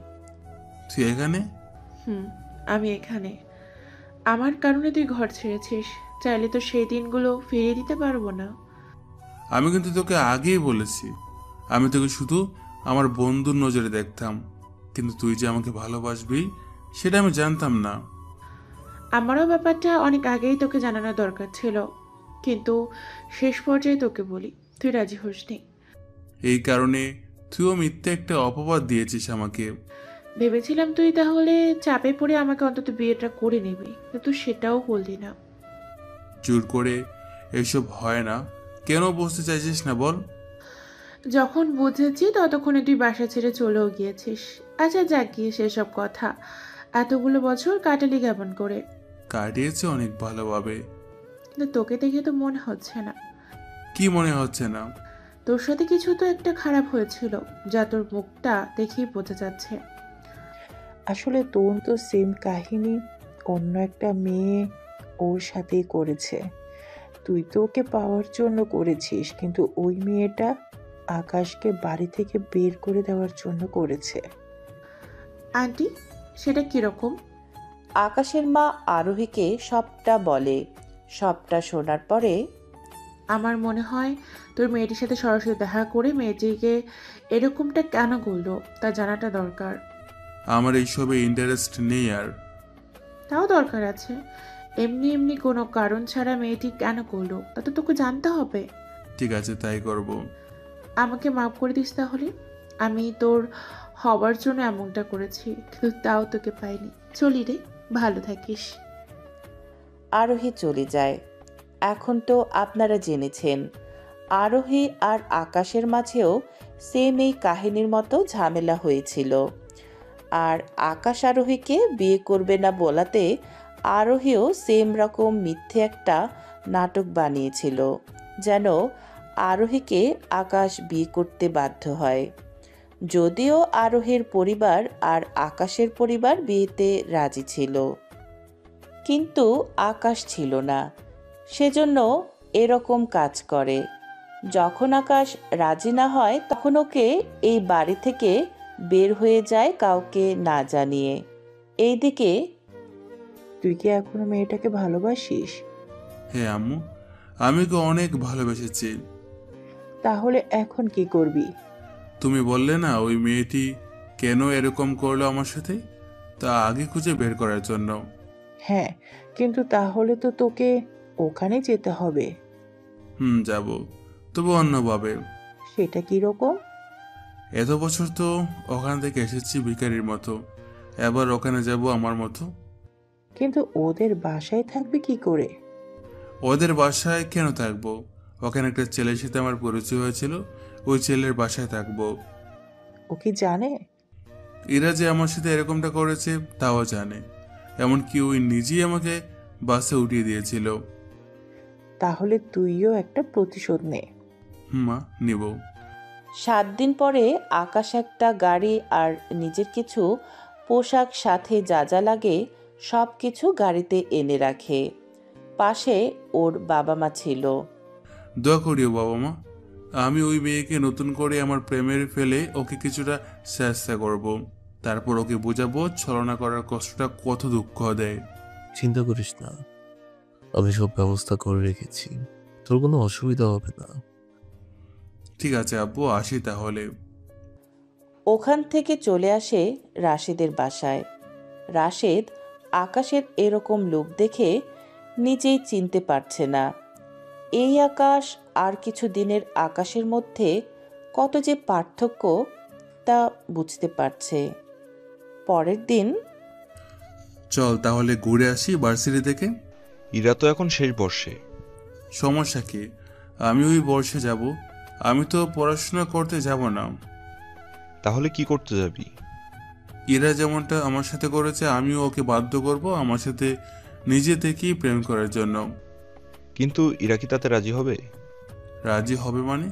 তুই এখানে?
আমি এখানে। আমার কারণে তুই ঘর ছেড়েছিস, চাইলে তো সেই দিনগুলো ফিরিয়ে দিতে পারবো না।
আমি কিন্তু তোকে আগেই বলেছি, আমি তোকে শুধু আমার বন্ধুর নজরে দেখতাম, কিন্তু তুই যে আমাকে ভালোবাসবি সেটা আমি জানতাম না।
আমারও ব্যাপারটা অনেক আগেই তোকে জানানো দরকার ছিল, কিন্তু শেষ পর্যায়ে তোকে বলি, তুই রাজি হোসনি।
এই কারণে তুইও মিথ্যে একটা অপবাদ দিয়েছিস আমাকে।
ভেবেছিলাম তুই তাহলে চাপে পড়ে আমাকে অন্তত বিয়েটা করে নিবি, কিন্তু সেটাও বললি না।
জোর করে এসব হয় না, কেন বুঝতে চাইছিস না বল?
যখন বুঝেছি ততক্ষণে তুই বাসা ছেড়ে চলেও গিয়েছিস। আচ্ছা যাক গিয়ে সেসব কথা, এতগুলো বছর কাটালি কেমন করে?
কাটিয়েছে অনেক ভালোভাবে।
কিন্তু তোকে দেখে তো মনে হচ্ছে না।
কি মনে হচ্ছে না?
তোর সাথে কিছু তো একটা খারাপ হয়েছিল, যা তোর মুখটা দেখেই বোঝা যাচ্ছে।
আসলে তোর তো সেম কাহিনী অন্য একটা মেয়ে ওর সাথেই করেছে। তুই তো ওকে পাওয়ার জন্য করেছিস, কিন্তু ওই মেয়েটা আকাশকে বাড়ি থেকে বের করে দেওয়ার জন্য করেছে।
আন্টি, সেটা কিরকম?
আকাশের মা আরোহীকে সবটা বলে। সবটা শোনার পরে
আমার মনে হয় তোর মেয়েটির সাথে সরাসরি দেখা করে মেয়েটিকে এরকমটা কেন করলো তা জানাটা দরকার।
আমার এইসবে ইন্টারেস্ট নেই আর।
তাও দরকার আছে। এমনি এমনি কোনো কারণ ছাড়া মেয়েটি কেন করলো তা তো তোকে জানতে হবে।
ঠিক আছে, তাই করব।
আমাকে মাফ করে দিস তাহলে। আমি তোর হবার জন্য এমনটা করেছি, কিন্তু তাও তোকে পাইনি। চলি রে, ভালো থাকিস।
আরোহী চলে যায়। এখন তো আপনারা জেনেছেন আরোহী আর আকাশের মাঝেও সেম এই কাহিনীর মতো ঝামেলা হয়েছিল। আর আকাশ আরোহীকে বিয়ে করবে না বলাতে আরোহীও সেম রকম মিথ্যে একটা নাটক বানিয়েছিল, যেন আরোহীকে আকাশ বিয়ে করতে বাধ্য হয়। যদিও আরোহীর পরিবার আর আকাশের পরিবার বিয়েতে রাজি ছিল, কিন্তু আকাশ ছিল না, সেজন্য এরকম কাজ করে। যখন আকাশ রাজি না হয় তখন ওকে এই বাড়ি থেকে বের হয়ে যায় কাউকে না জানিয়ে। এইদিকে
তুই কি এখনো মেয়েটাকে ভালোবাসিস?
হ্যাঁ আম্মু, আমি ওকে অনেক ভালোবেসেছি।
তাহলে এখন কি করবি?
তুমি বললে না ওই মেয়েটি কেন এরকম করলো আমার সাথে, তা আগে খুঁজে বের করার জন্য।
হ্যাঁ, কিন্তু তাহলে তো তোকে ওখানে যেতে হবে।
যাব, তবু অন্যভাবে।
সেটা কি রকম?
এত বছর তো ওখান থেকে এসেছি ভিখারির মতো, এবার ওখানে যাব আমার মতো।
কিন্তু ওদের বাসায় থাকবে কি করে?
ওদের বাসায় কেন থাকবো? ওখানে একটা ছেলের সাথে আমার পরিচয় হয়েছিল, ওই ছেলের বাসায় থাকবো।
ও কি জানে?
এরা যে আমার সাথে এরকমটা করেছে তাও জানে, এমনকি ওই নিজেই আমাকে বাসে উঠিয়ে দিয়েছিল।
তাহলে তুইও একটা প্রতিশোধ নে।
মা, নিব।
7 দিন পরে আকাশ একটা গাড়ি আর নিজের কিছু পোশাক সাথে যা যা লাগে সব কিছু গাড়িতে এনে রাখে। পাশে ওর বাবা মা ছিল।
দোয়া করিও বাবা মা, আমি ওই মেয়েকে নতুন করে আমার প্রেমের ফেলে ওকে কিছুটা চেষ্টা করব, তারপর ওকে বোঝাবো ছলনা করার কষ্টটা কত দুঃখ দেয়।
চিন্তা করিস না, আমি সব ব্যবস্থা করে রেখেছি, তোর কোনো অসুবিধা হবে না।
ঠিক আছে আব্বু, আসি তাহলে।
ওখান থেকে চলে আসে রাশেদের বাসায়। রাশেদ আকাশের এরকম লুক দেখে নিজেই চিনতে পারছে না। এই আকাশ আর কিছু দিনের আকাশের মধ্যে কত যে পার্থক্য তা বুঝতে পারছে। পরের দিন
চল তাহলে ঘুরে আসি ভার্সিটি থেকে।
ইরা তো এখন শেষ বর্ষে।
সমস্যা কি? আমি ওই বর্ষে যাব। আমি তো পড়াশোনা করতে যাব না।
তাহলে কি করতে যাবি?
ইরা যেমনটা আমার সাথে করেছে, আমিও ওকে বাধ্য করব আমার সাথে নিজে থেকেই প্রেম করার জন্য।
কিন্তু ইরা কি তাতে রাজি হবে?
রাজি হবে মানে?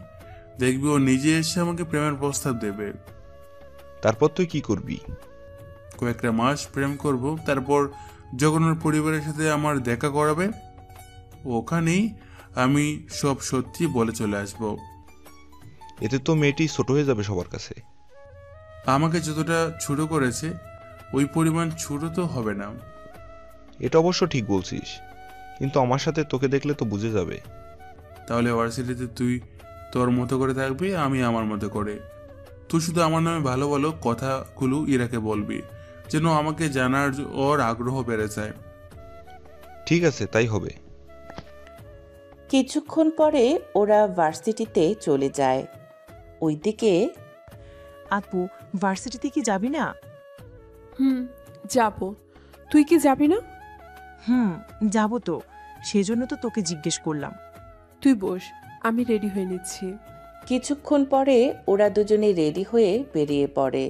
দেখবি ও নিজে এসে আমাকে প্রেমের প্রস্তাব দেবে।
তারপর তুই কি করবি?
কয়েকটা মাস প্রেম করব, তারপর যখন ওর পরিবারের সাথে আমার দেখা করাবে ওখানেই আমি সব সত্যি বলে চলে আসব।
এতে তো মেয়েটি ছোট হয়ে যাবে সবার কাছে।
আমাকে যতটা ছোট করেছে ওই পরিমাণ ছোট তো হবে না।
এটা অবশ্য ঠিক বলছিস, কিন্তু আমার সাথে তোকে দেখলে তো বুঝে যাবে।
তাহলে ভার্সিটিতে তুই তোর মতো করে থাকবি, আমি আমার মতো করে। তুই শুধু আমার নামে ভালো ভালো কথাগুলো ইরাকে বলবি, যেন আমাকে জানার ওর আগ্রহ বেড়ে যায়।
ঠিক আছে, তাই হবে।
কিছুক্ষণ পরে ওরা ভার্সিটিতে চলে যায়। ওইদিকে
আপু, ভার্সিটিতে কি যাবি না?
যাব। তুই কি যাবি না?
যাব তো, সেজন্য তো তোকে জিজ্ঞেস করলাম।
তুই বস, আমি রেডি হয়ে নিচ্ছি।
কিছুক্ষণ পরে ওরা দুজনে রেডি হয়ে বেরিয়ে পড়ে।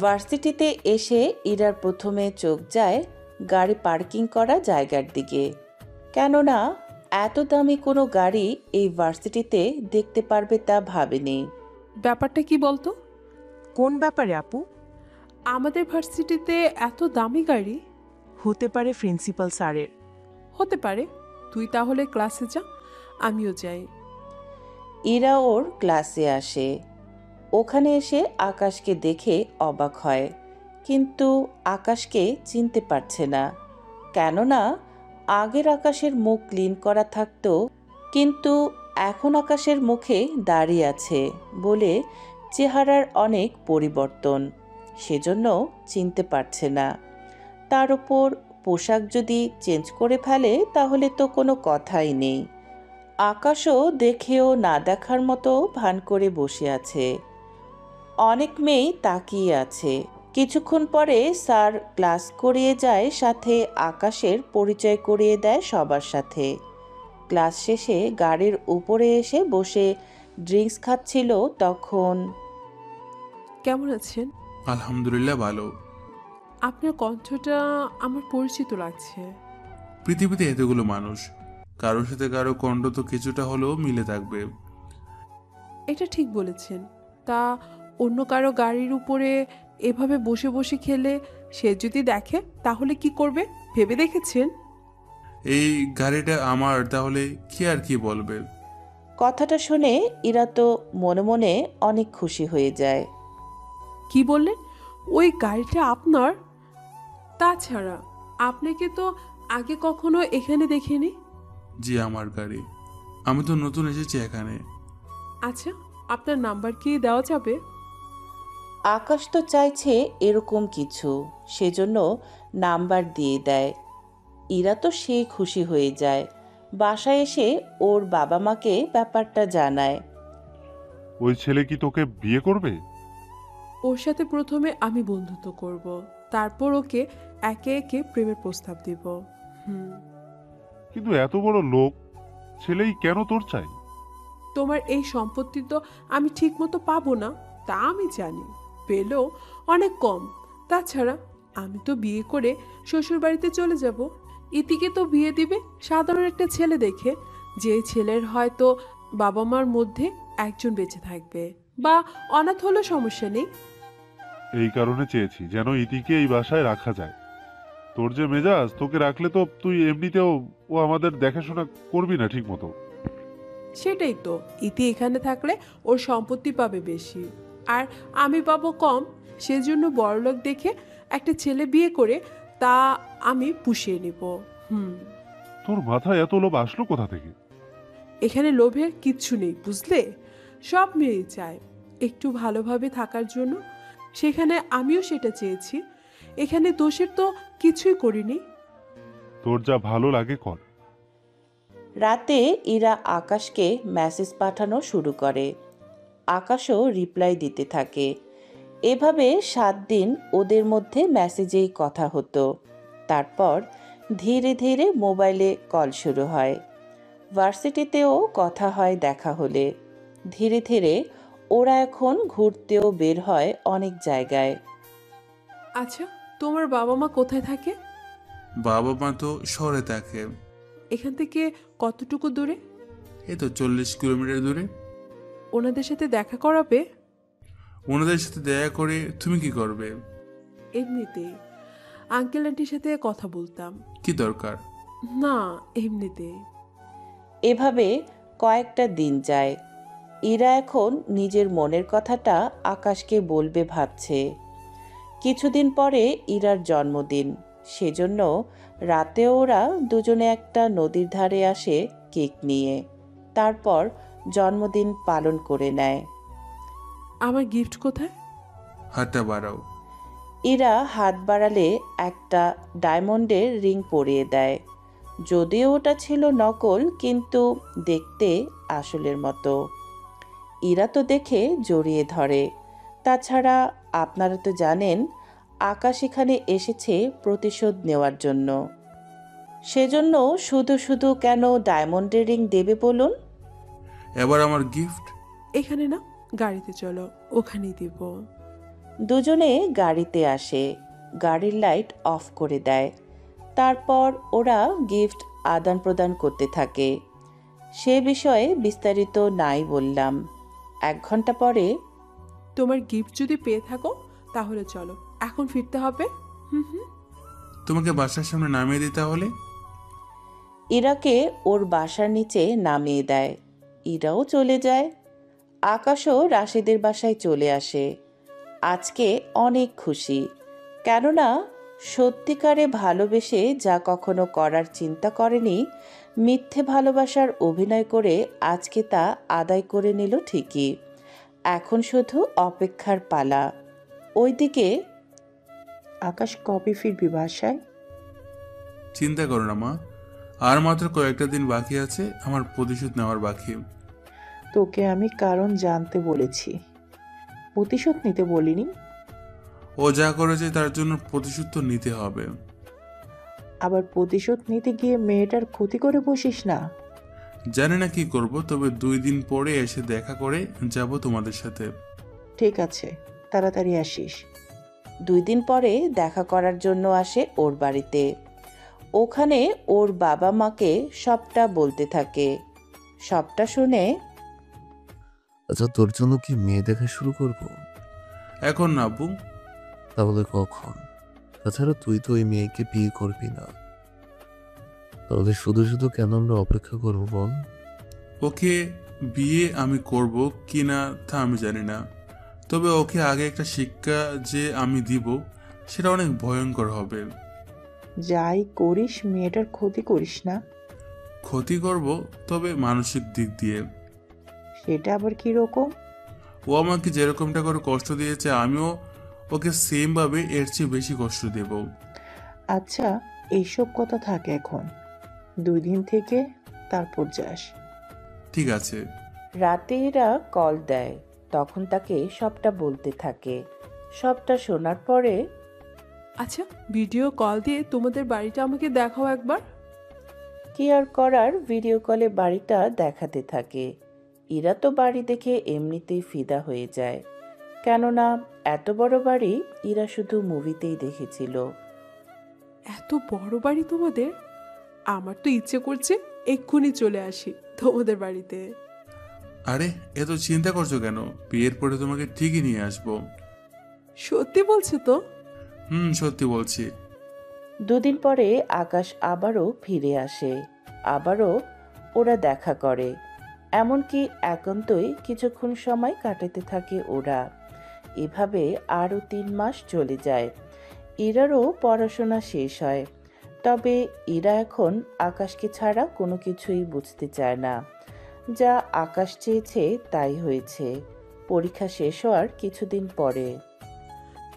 ভার্সিটিতে এসে ইরার প্রথমে চোখ যায় গাড়ি পার্কিং করা জায়গার দিকে। কেননা এত দামি কোনো গাড়ি এই ভার্সিটিতে দেখতে পারবে তা ভাবেনি।
ব্যাপারটা কি বলতো?
কোন ব্যাপারে আপু?
আমাদের ভার্সিটিতে এত দামি গাড়ি?
হতে পারে প্রিন্সিপাল স্যারের।
হতে পারে। তুই তাহলে ক্লাসে যা, আমিও যাই।
ইরা ওর ক্লাসে আসে। ওখানে এসে আকাশকে দেখে অবাক হয়, কিন্তু আকাশকে চিনতে পারছে না। কেননা আগের আকাশের মুখ ক্লিন করা থাকতো, কিন্তু এখন আকাশের মুখে দাড়ি আছে বলে চেহারার অনেক পরিবর্তন, সেজন্য চিনতে পারছে না। তার উপর পোশাক যদি চেঞ্জ করে ফেলে তাহলে তো কোনো কথাই নেই। আকাশও দেখেও না দেখার মতো ভান করে বসে আছে। অনেক মেয়ে তাকিয়ে আছে। কিছুক্ষণ পরে স্যার ক্লাস করিয়ে যায়, সাথে আকাশের পরিচয় করিয়ে দেয় সবার সাথে। ক্লাস শেষে গাড়ির উপরে এসে বসে ড্রিঙ্কস খাচ্ছিল তখন।
কেমন আছেন?
আলহামদুলিল্লাহ ভালো।
আপনার কণ্ঠটা আমার পরিচিত লাগছে।
পৃথিবীতে এতগুলো মানুষ, কারোর সাথে কারো কণ্ঠ তো কিছুটা হলেও মিলে থাকবে।
এটা ঠিক বলেছেন। তা অন্য কারো গাড়ির উপরে এভাবে বসে বসে খেলে সে যদি দেখে তাহলে কি করবে ভেবে দেখেছেন?
এই গাড়িটা আমার, তাহলে কি আর কি বলবে?
কথাটা শুনে ইরা তো মনে মনে অনেক খুশি হয়ে যায়।
কি বললেন? ওই গাড়িটা আপনার? তাছাড়া আপনাকে তো আগে কখনো এখানে দেখিনি।
জি আমার গাড়ি, আমি তো নতুন এসেছি এখানে।
আচ্ছা, আপনার নাম্বার কি দেওয়া যাবে?
আকাশ তো চাইছে এরকম কিছু, সেজন্য নাম্বার দিয়ে দেয়। ইরা তো সেই খুশি হয়ে যায়। বাসায় এসে ওর বাবা মাকে ব্যাপারটা জানায়।
ওই ছেলে কি তোকে বিয়ে করবে?
ওর সাথে প্রথমে আমি বন্ধুত্ব করব, তারপর ওকে একে একে প্রেমের প্রস্তাব দিব।
কিন্তু এত বড় লোক ছেলেই কেন তোর চাই?
তোমার এই সম্পত্তি তো আমি ঠিক মতো পাবো না, তা আমি জানি। পেলেও অনেক কম। তাছাড়া আমি তো বিয়ে করে শ্বশুর বাড়িতে চলে যাব। ইতিকে তো বিয়ে দিবে সাধারণ একটা ছেলে দেখে, যে ছেলের হয়তো বাবা মার মধ্যে একজন বেঁচে থাকবে, বা অনাথ হলেও সমস্যা নেই।
এই কারণে চেয়েছি যেন ইতিকে এই বাসায় রাখা যায়। তোর যে মেজাজ, তোকে রাখলে তো তুই এমনিতেও ও আমাদের দেখাশোনা করবি না ঠিক মতো।
সেটাই তো, ইতি এখানে থাকলে ওর সম্পত্তি পাবে বেশি আর আমি পাবো কম। সেজন্য বড়লোক দেখে একটা ছেলে বিয়ে করে তা আমি পুষিয়ে নিব।
তোর মাথায় এত লোভ আসলো কোথা থেকে?
এখানে লোভের কিচ্ছু নেই বুঝলে। সব মেয়েই চায় একটু ভালোভাবে থাকার জন্য। সেখানে আমিও সেটা চেয়েছি। এখানে দোষের তো কিছুই করিনি।
তোর যা ভালো লাগে কর।
রাতে ইরা আকাশকে মেসেজ পাঠানো শুরু করে। আকাশও রিপ্লাই দিতে থাকে। এভাবে 7 দিন ওদের মধ্যে মেসেজেই কথা হতো। তারপর ধীরে ধীরে মোবাইলে কল শুরু হয়। ভার্সিটিতেও কথা হয় দেখা হলে। ধীরে ধীরে ওরা এখন ঘুরতেও বের হয় অনেক জায়গায়।
আচ্ছা, তোমার বাবা মা কোথায় থাকে?
বাবা মা তো শহরে থাকে।
এখান থেকে কতটুকু দূরে?
এই তো 40 কিলোমিটার দূরে।
ওনাদের সাথে দেখা করাবে?
ওনাদের সাথে দেখা করে তুমি কি করবে?
এমনিতেই আঙ্কেল আন্টির সাথে কথা বলতাম।
কি দরকার?
না, এমনিতেই।
এভাবে কয়েকটা দিন যায়। ইরা এখন নিজের মনের কথাটা আকাশকে বলবে ভাবছে। কিছুদিন পরে ইরার জন্মদিন। সেজন্য রাতে ওরা দুজনে একটা নদীর ধারে আসে কেক নিয়ে। তারপর জন্মদিন পালন করে নেয়।
আমার গিফট কোথায়?
হাতটা বাড়াও।
ইরা হাত বাড়ালে একটা ডায়মন্ডের রিং পরিয়ে দেয়। যদিও ওটা ছিল নকল, কিন্তু দেখতে আসলের মতো। ইরা তো দেখে জড়িয়ে ধরে। তাছাড়া আপনারা তো জানেন আকাশ এখানে এসেছে প্রতিশোধ নেওয়ার জন্য। সেজন্য শুধু শুধু কেন ডায়মন্ডের রিং দেবে বলুন?
এবার আমার গিফট?
এখানে না, গাড়িতে চলো, ওখানেই দিব।
দুজনে গাড়িতে আসে। গাড়ির লাইট অফ করে দেয়। তারপর ওরা গিফট আদান প্রদান করতে থাকে। সে বিষয়ে বিস্তারিত নাই বললাম। 1 ঘন্টা পরে,
তোমার গিফট যদি পেয়ে থাকো তাহলে চলো, এখন ফিরতে হবে।
তোমাকে বাসার সামনে নামিয়ে দিতে হলে?
ইরাকে ওর বাসার নিচে নামিয়ে দেয়। ইরাও চলে যায়। আকাশও রাশেদের বাসায় চলে আসে। আজকে অনেক খুশি, কেননা সত্যিকারে ভালোবেসে যা কখনো করার চিন্তা করেনি, মিথ্যে ভালোবাসার অভিনয় করে আজকে তা আদায় করে নিল ঠিকই। এখন শুধু অপেক্ষার পালা। ওইদিকে,
আকাশ কবে ফিরবি বাসায়?
চিন্তা করো না মা, আর মাত্র কয়েকটা দিন বাকি আছে। আমার প্রতিশোধ নেওয়ার বাকি।
তোকে আমি কারণ জানতে বলেছি, প্রতিশোধ নিতে বলিনি।
ও যা করেছে তার জন্য প্রতিশোধ তো নিতে হবে।
আবার প্রতিশোধ নিতে গিয়ে মেয়েটার ক্ষতি করে বসিস না।
জানি না কি করব, তবে 2 দিন পরে এসে দেখা করে যাব তোমাদের সাথে।
ঠিক আছে, তাড়াতাড়ি আসিস।
2 দিন পরে দেখা করার জন্য আসে ওর বাড়িতে। ওখানে ওর বাবা মাকে সবটা বলতে থাকে। সবটা শুনে,
আচ্ছা, তোর জন্য কি মেয়ে দেখা শুরু করব?
এখন না আব্বু।
তাহলে কখন? তাছাড়া তুই তো ওই মেয়েকে বিয়ে করবি না। তাহলে শুধু শুধু কেন আমরা অপেক্ষা করবো বল?
ওকে বিয়ে আমি করব কি না তা আমি জানি না, তবে ওকে আগে একটা শিক্ষা যে আমি দিব, সেটা অনেক ভয়ঙ্কর হবে।
যাই করিস মেয়েটার ক্ষতি করিস না।
ক্ষতি করব, তবে মানসিক দিক দিয়ে।
সেটা আবার কি রকম?
ও আমাকে যেরকমটা করে কষ্ট দিয়েছে, আমিও ওকে সেম ভাবে এর চেয়ে বেশি কষ্ট দেব।
আচ্ছা, এইসব কথা থাকে এখন, 2 দিন থেকে তারপর যাস।
ঠিক আছে।
রাতে এরা কল দেয়। তখন তাকে সবটা বলতে থাকে। সবটা শোনার পরে,
আচ্ছা, ভিডিও কল দিয়ে তোমাদের বাড়িটা আমাকে দেখাও একবার।
কি আর করার, ভিডিও কলে বাড়িটা দেখাতে থাকে। ইরা তো বাড়ি দেখে এমনিতেই ফিদা হয়ে যায়, কেননা এত বড় বাড়ি ইরা শুধু মুভিতেই দেখেছিল।
এত বড় বাড়ি তোমাদের? আমার তো ইচ্ছে করছে এক্ষুনি চলে আসি তোমাদের বাড়িতে।
আরে এত চিন্তা করছো কেন? বিয়ের পরে তোমাকে ঠিকই নিয়ে আসবো।
সত্যি বলছো তো?
সত্যি বলছি।
2 দিন পরে আকাশ আবারও ফিরে আসে। আবারও ওরা দেখা করে। এমনকি একান্তই কিছুক্ষণ সময় কাটাতে থাকে ওরা। এভাবে আরও 3 মাস চলে যায়। ইরারও পড়াশোনা শেষ হয়। তবে ইরা এখন আকাশকে ছাড়া কোনো কিছুই বুঝতে চায় না। যা আকাশ চেয়েছে তাই হয়েছে। পরীক্ষা শেষ হওয়ার কিছুদিন পরে।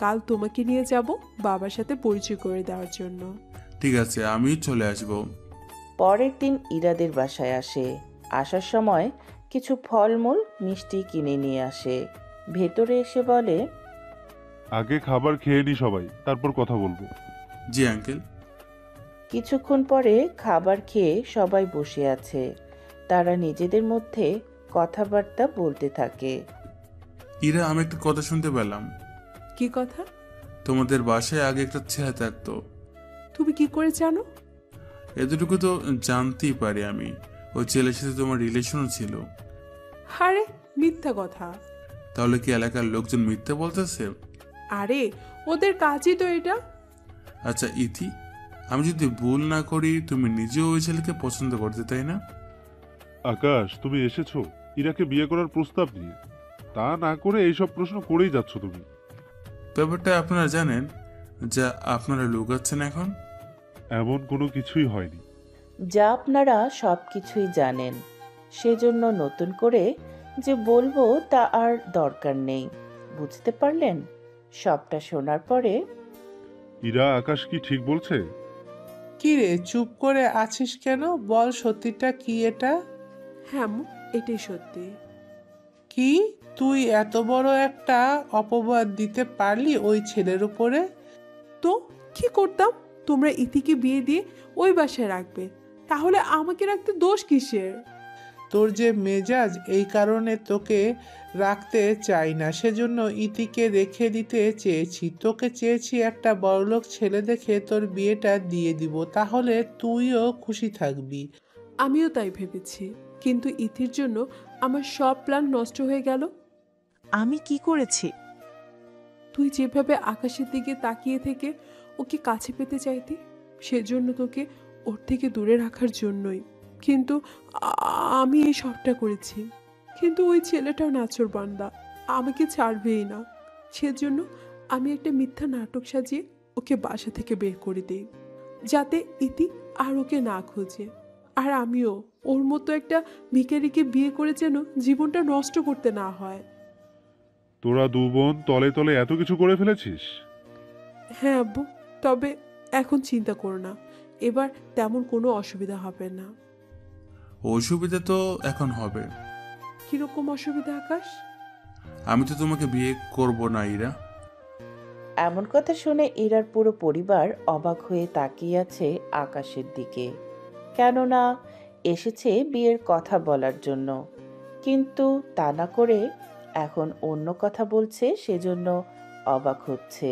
কাল তোমাকে নিয়ে যাব বাবার সাথে পরিচয় করে দেওয়ার জন্য।
ঠিক আছে, আমি চলে আসব।
পরের দিন ইরাদের বাসায় আসে। আসার সময় কিছু ফলমূল মিষ্টি কিনে নিয়ে আসে। ভেতরে এসে বলে,
আগে খাবার খেয়ে নি সবাই, তারপর কথা বলবো।
জি আঙ্কেল।
কিছুক্ষণ পরে খাবার খেয়ে সবাই বসে আছে। তারা নিজেদের মধ্যে কথাবার্তা বলতে থাকে।
ইরা, আমি একটা কথা শুনতে পেলাম।
কি কথা?
তোমাদের বাসায় আগে একটা ছেলে থাকতো।
তুমি কি করে জানো?
এতটুকু তো জানতেই পারি আমি, ওই ছেলের সাথে তোমার রিলেশনও ছিল।
আরে মিথ্যা কথা।
তাহলে কি এলাকার লোকজন মিথ্যা বলতেছে?
আরে ওদের কাজই তো এটা।
আচ্ছা ইতি, আমি যদি ভুল না করি তুমি নিজেও ওই ছেলেকে পছন্দ করতে, তাই না?
আকাশ, তুমি এসেছো ইরাকে বিয়ে করার প্রস্তাব নিয়ে, তা না করে এইসব প্রশ্ন করেই যাচ্ছ তুমি।
ব্যাপারটা আপনারা জানেন, যা আপনারা লুকাচ্ছেন এখন?
এমন কোনো কিছুই হয়নি।
যা আপনারা সব কিছুই জানেন, সেজন্য নতুন করে যে বলবো তা আর দরকার নেই। বুঝতে পারলেন? সবটা শোনার পরে
ইরা আকাশ কি ঠিক বলছে?
কি রে, চুপ করে আছিস কেন? বল সত্যিটা কি এটা?
হ্যাঁ এটাই সত্যি।
কি, তুই এত বড় একটা অপবাদ দিতে পারলি ওই ছেলের উপরে?
তো কি করতাম? তোমরা ইতিকে বিয়ে দিয়ে ওই বাসায় রাখবে, তাহলে আমাকে রাখতে দোষ কিসের?
তোর যে মেজাজ, এই কারণে তোকে রাখতে চাই না, সেজন্য ইতিকে রেখে দিতে চেয়েছি। তোকে চেয়েছি একটা বড়লোক ছেলে দেখে তোর বিয়েটা দিয়ে দিব, তাহলে তুইও খুশি থাকবি।
আমিও তাই ভেবেছি, কিন্তু ইতির জন্য আমার সব প্ল্যান নষ্ট হয়ে গেল।
আমি কি করেছি?
তুই যেভাবে আকাশের দিকে তাকিয়ে থেকে ওকে কাছে পেতে চাইতি, সেজন্য তোকে ওর থেকে দূরে রাখার জন্যই। কিন্তু আমি এই সবটা করেছি, কিন্তু ওই ছেলেটাও নাচর বান্দা, আমাকে ছাড়বেই না। সেজন্য আমি একটা মিথ্যা নাটক সাজিয়ে ওকে বাসা থেকে বের করে দিই, যাতে ইতি আর ওকে না খোঁজে। আর আমিও ওর মতো একটা ভিখারিকে বিয়ে করে যেন জীবনটা নষ্ট করতে না হয়।
তোরা দু বোন তলে তলে এত কিছু করে ফেলেছিস?
হ্যাঁ আব্বু, তবে এখন চিন্তা করো না, এবার তেমন কোনো অসুবিধা হবে না।
অসুবিধা তো এখন হবে।
কিরকম অসুবিধা আকাশ?
আমি তো তোমাকে বিয়ে করব না ইরা।
এমন কথা শুনে ইরার পুরো পরিবার অবাক হয়ে তাকিয়ে আছে আকাশের দিকে, কেননা এসেছে বিয়ের কথা বলার জন্য, কিন্তু তা না করে এখন অন্য কথা বলছে, সেজন্য অবাক হচ্ছে।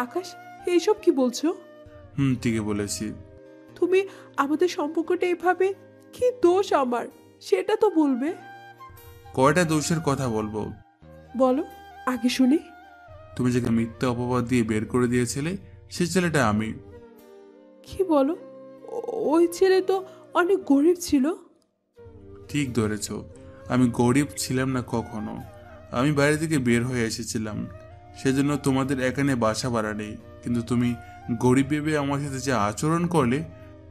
আকাশ, এইসব কি বলছো?
ঠিকই বলেছি।
তুমি আমাদের সম্পর্কটা এভাবে, কি দোষ আমার সেটা তো বলবে।
কয়টা দোষের কথা বলবো
বলো, আগে শুনি।
তুমি যাকে মিথ্যা অপবাদ দিয়ে বের করে দিয়েছিলে, সে ছেলেটা আমি।
কি বলো? ওই ছেলে তো অনেক গরিব ছিল।
ঠিক ধরেছ, আমি গরিব ছিলাম না কখনো। আমি বাইরে থেকে বের হয়ে এসেছিলাম, সেজন্য তোমাদের এখানে বাসা ভাড়া নেই। কিন্তু তুমি গরিব ভেবে আমার সাথে যে আচরণ করলে,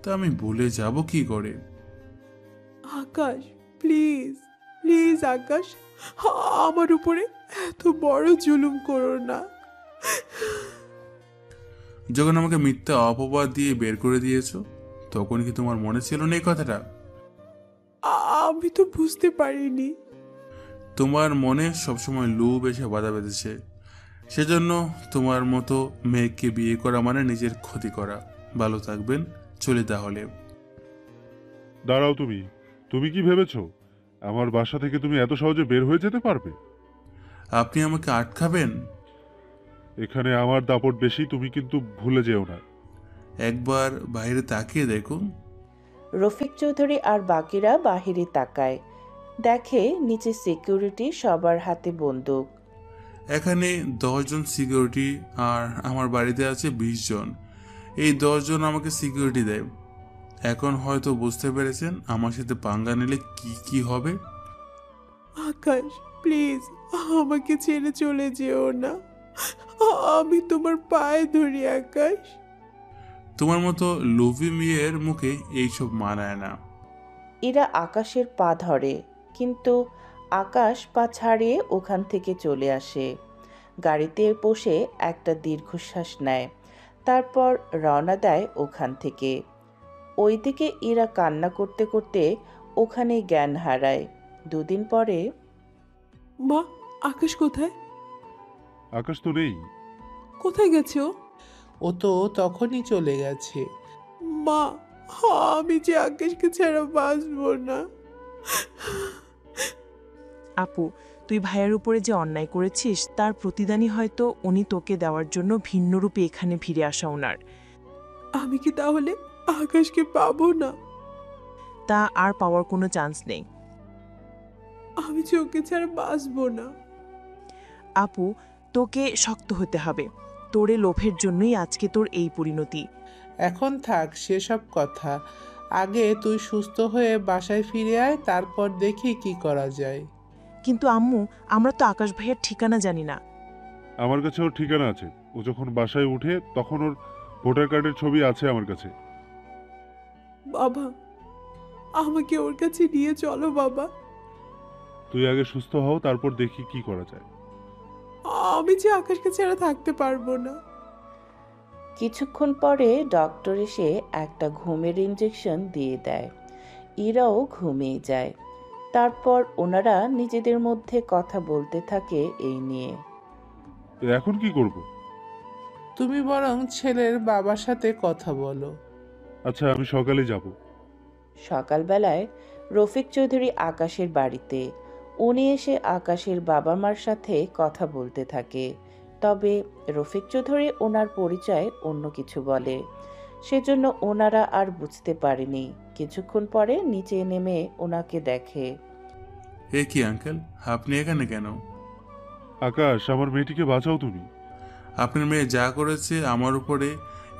তা আমি ভুলে যাব কি করে?
আকাশ প্লিজ, প্লিজ আকাশ, আমার উপরে এত বড় জুলুম করো না।
যখন আমাকে মিথ্যা অপবাদ দিয়ে বের করে দিয়েছো, তখন কি তোমার মনে ছিল না এই কথাটা?
আমি তো বুঝতে পারিনি।
তোমার মনে সবসময় লোভ এসে বাধা বেঁধেছে, সেজন্য তোমার মতো মেয়েকে বিয়ে করা মানে নিজের ক্ষতি করা। ভালো থাকবেন, চলে তাহলে।
দাঁড়াও, তুমি কি ভেবেছো আমার বাসা থেকে তুমি এত সহজে বের হয়ে যেতে পারবে?
আপনি আমাকে আটকাবেন?
এখানে আমার দাপট বেশি, তুমি কিন্তু ভুলে যেও না।
একবার বাইরে তাকিয়ে দেখুন।
রফিক চৌধুরী আর বাকিরা বাহিরে তাকায়, দেখে নিচে সিকিউরিটি, সবার হাতে বন্দুক।
এখানে 10 জন সিকিউরিটি, আর আমার বাড়িতে আছে 20 জন। এই 10 জন আমাকে সিকিউরিটি দেয়। এখন হয়তো বুঝতে পেরেছেন আমার সাথে পাঙ্গা নিলে কি কি হবে।
আকাশ প্লিজ, আমাকে ছেড়ে চলে যেও না, আমি তোমার পায়ে ধরি আকাশ।
তোমার মতো লোভী মেয়ের মুখে এইসব মানায় না।
ইরা আকাশের পা ধরে, কিন্তু আকাশ পা ছাড়িয়ে ওখান থেকে চলে আসে। গাড়িতে বসে একটা দীর্ঘশ্বাস নেয়, তারপর রওনা দেয় ওখান থেকে। ওইদিকে ইরা কান্না করতে করতে ওখানেই জ্ঞান হারায়। দুদিন পরে,
মা, আকাশ কোথায়?
আকাশ তো নেই।
কোথায় গেছে ও? ও তো তখনই চলে গেছে। মা, আমি যে আকাশকে ছাড়া বাঁচবো না।
আপু, তুই ভাইয়ের উপরে যে অন্যায় করেছিস তার প্রতিদানই হয়তো উনি তোকে দেওয়ার জন্য ভিন্ন রূপে এখানে ফিরে আসা ওনার।
আমি কি তাহলে আকাশকে পাবো না?
তা আর পাওয়ার কোনো চান্স নেই।
আমি যে ওকে ছাড়া বাঁচবো না।
আপু, তোকে শক্ত হতে হবে। তোরে লোভের জন্যই আজকে তোর এই পরিণতি।
এখন থাক সেসব কথা, আগে তুই সুস্থ হয়ে বাসায় ফিরে আয়, তারপর দেখি কি করা যায়।
কিন্তু আম্মু, আমরা তো আকাশ ভাইয়ের ঠিকানা জানি না।
আমার কাছে ওর ঠিকানা আছে। ও যখন বাসায় উঠে তখন ওর ভোটার কার্ডের ছবি আছে আমার কাছে।
বাবা, আমাকে ওর কাছে নিয়ে চলো বাবা।
তুই আগে সুস্থ হও, তারপর দেখি কি করা যায়।
আমি যে আকাশকে ছাড়া থাকতে পারবো না।
কিছুক্ষণ পরে ডক্টর এসে একটা ঘুমের ইঞ্জেকশন দিয়ে দেয়। ইরাও ঘুমিয়ে যায়। তারপর ওনারা নিজেদের মধ্যে কথা বলতে থাকে এই নিয়ে।
তো এখন কি করব?
তুমি বরং ছেলের বাবার সাথে কথা বলো।
আচ্ছা, আমি সকালে যাব।
সকালবেলায় রফিক চৌধুরী আকাশের বাড়িতে। উনি এসে আকাশের বাবা মার সাথে কথা বলতে থাকে। তবে রফিক চৌধুরী ওনার পরিচয় অন্য কিছু বলে, সেজন্য ওনারা আর বুঝতে পারেনি। কিছুক্ষণ পরে নিচে নেমে ওনাকে দেখে।
এ কি আঙ্কেল, আপনি এখানে কেন?
আকাশ, আমার মেয়েটিকে বাঁচাও তুমি।
আপনার মেয়ে যা করেছে আমার উপরে,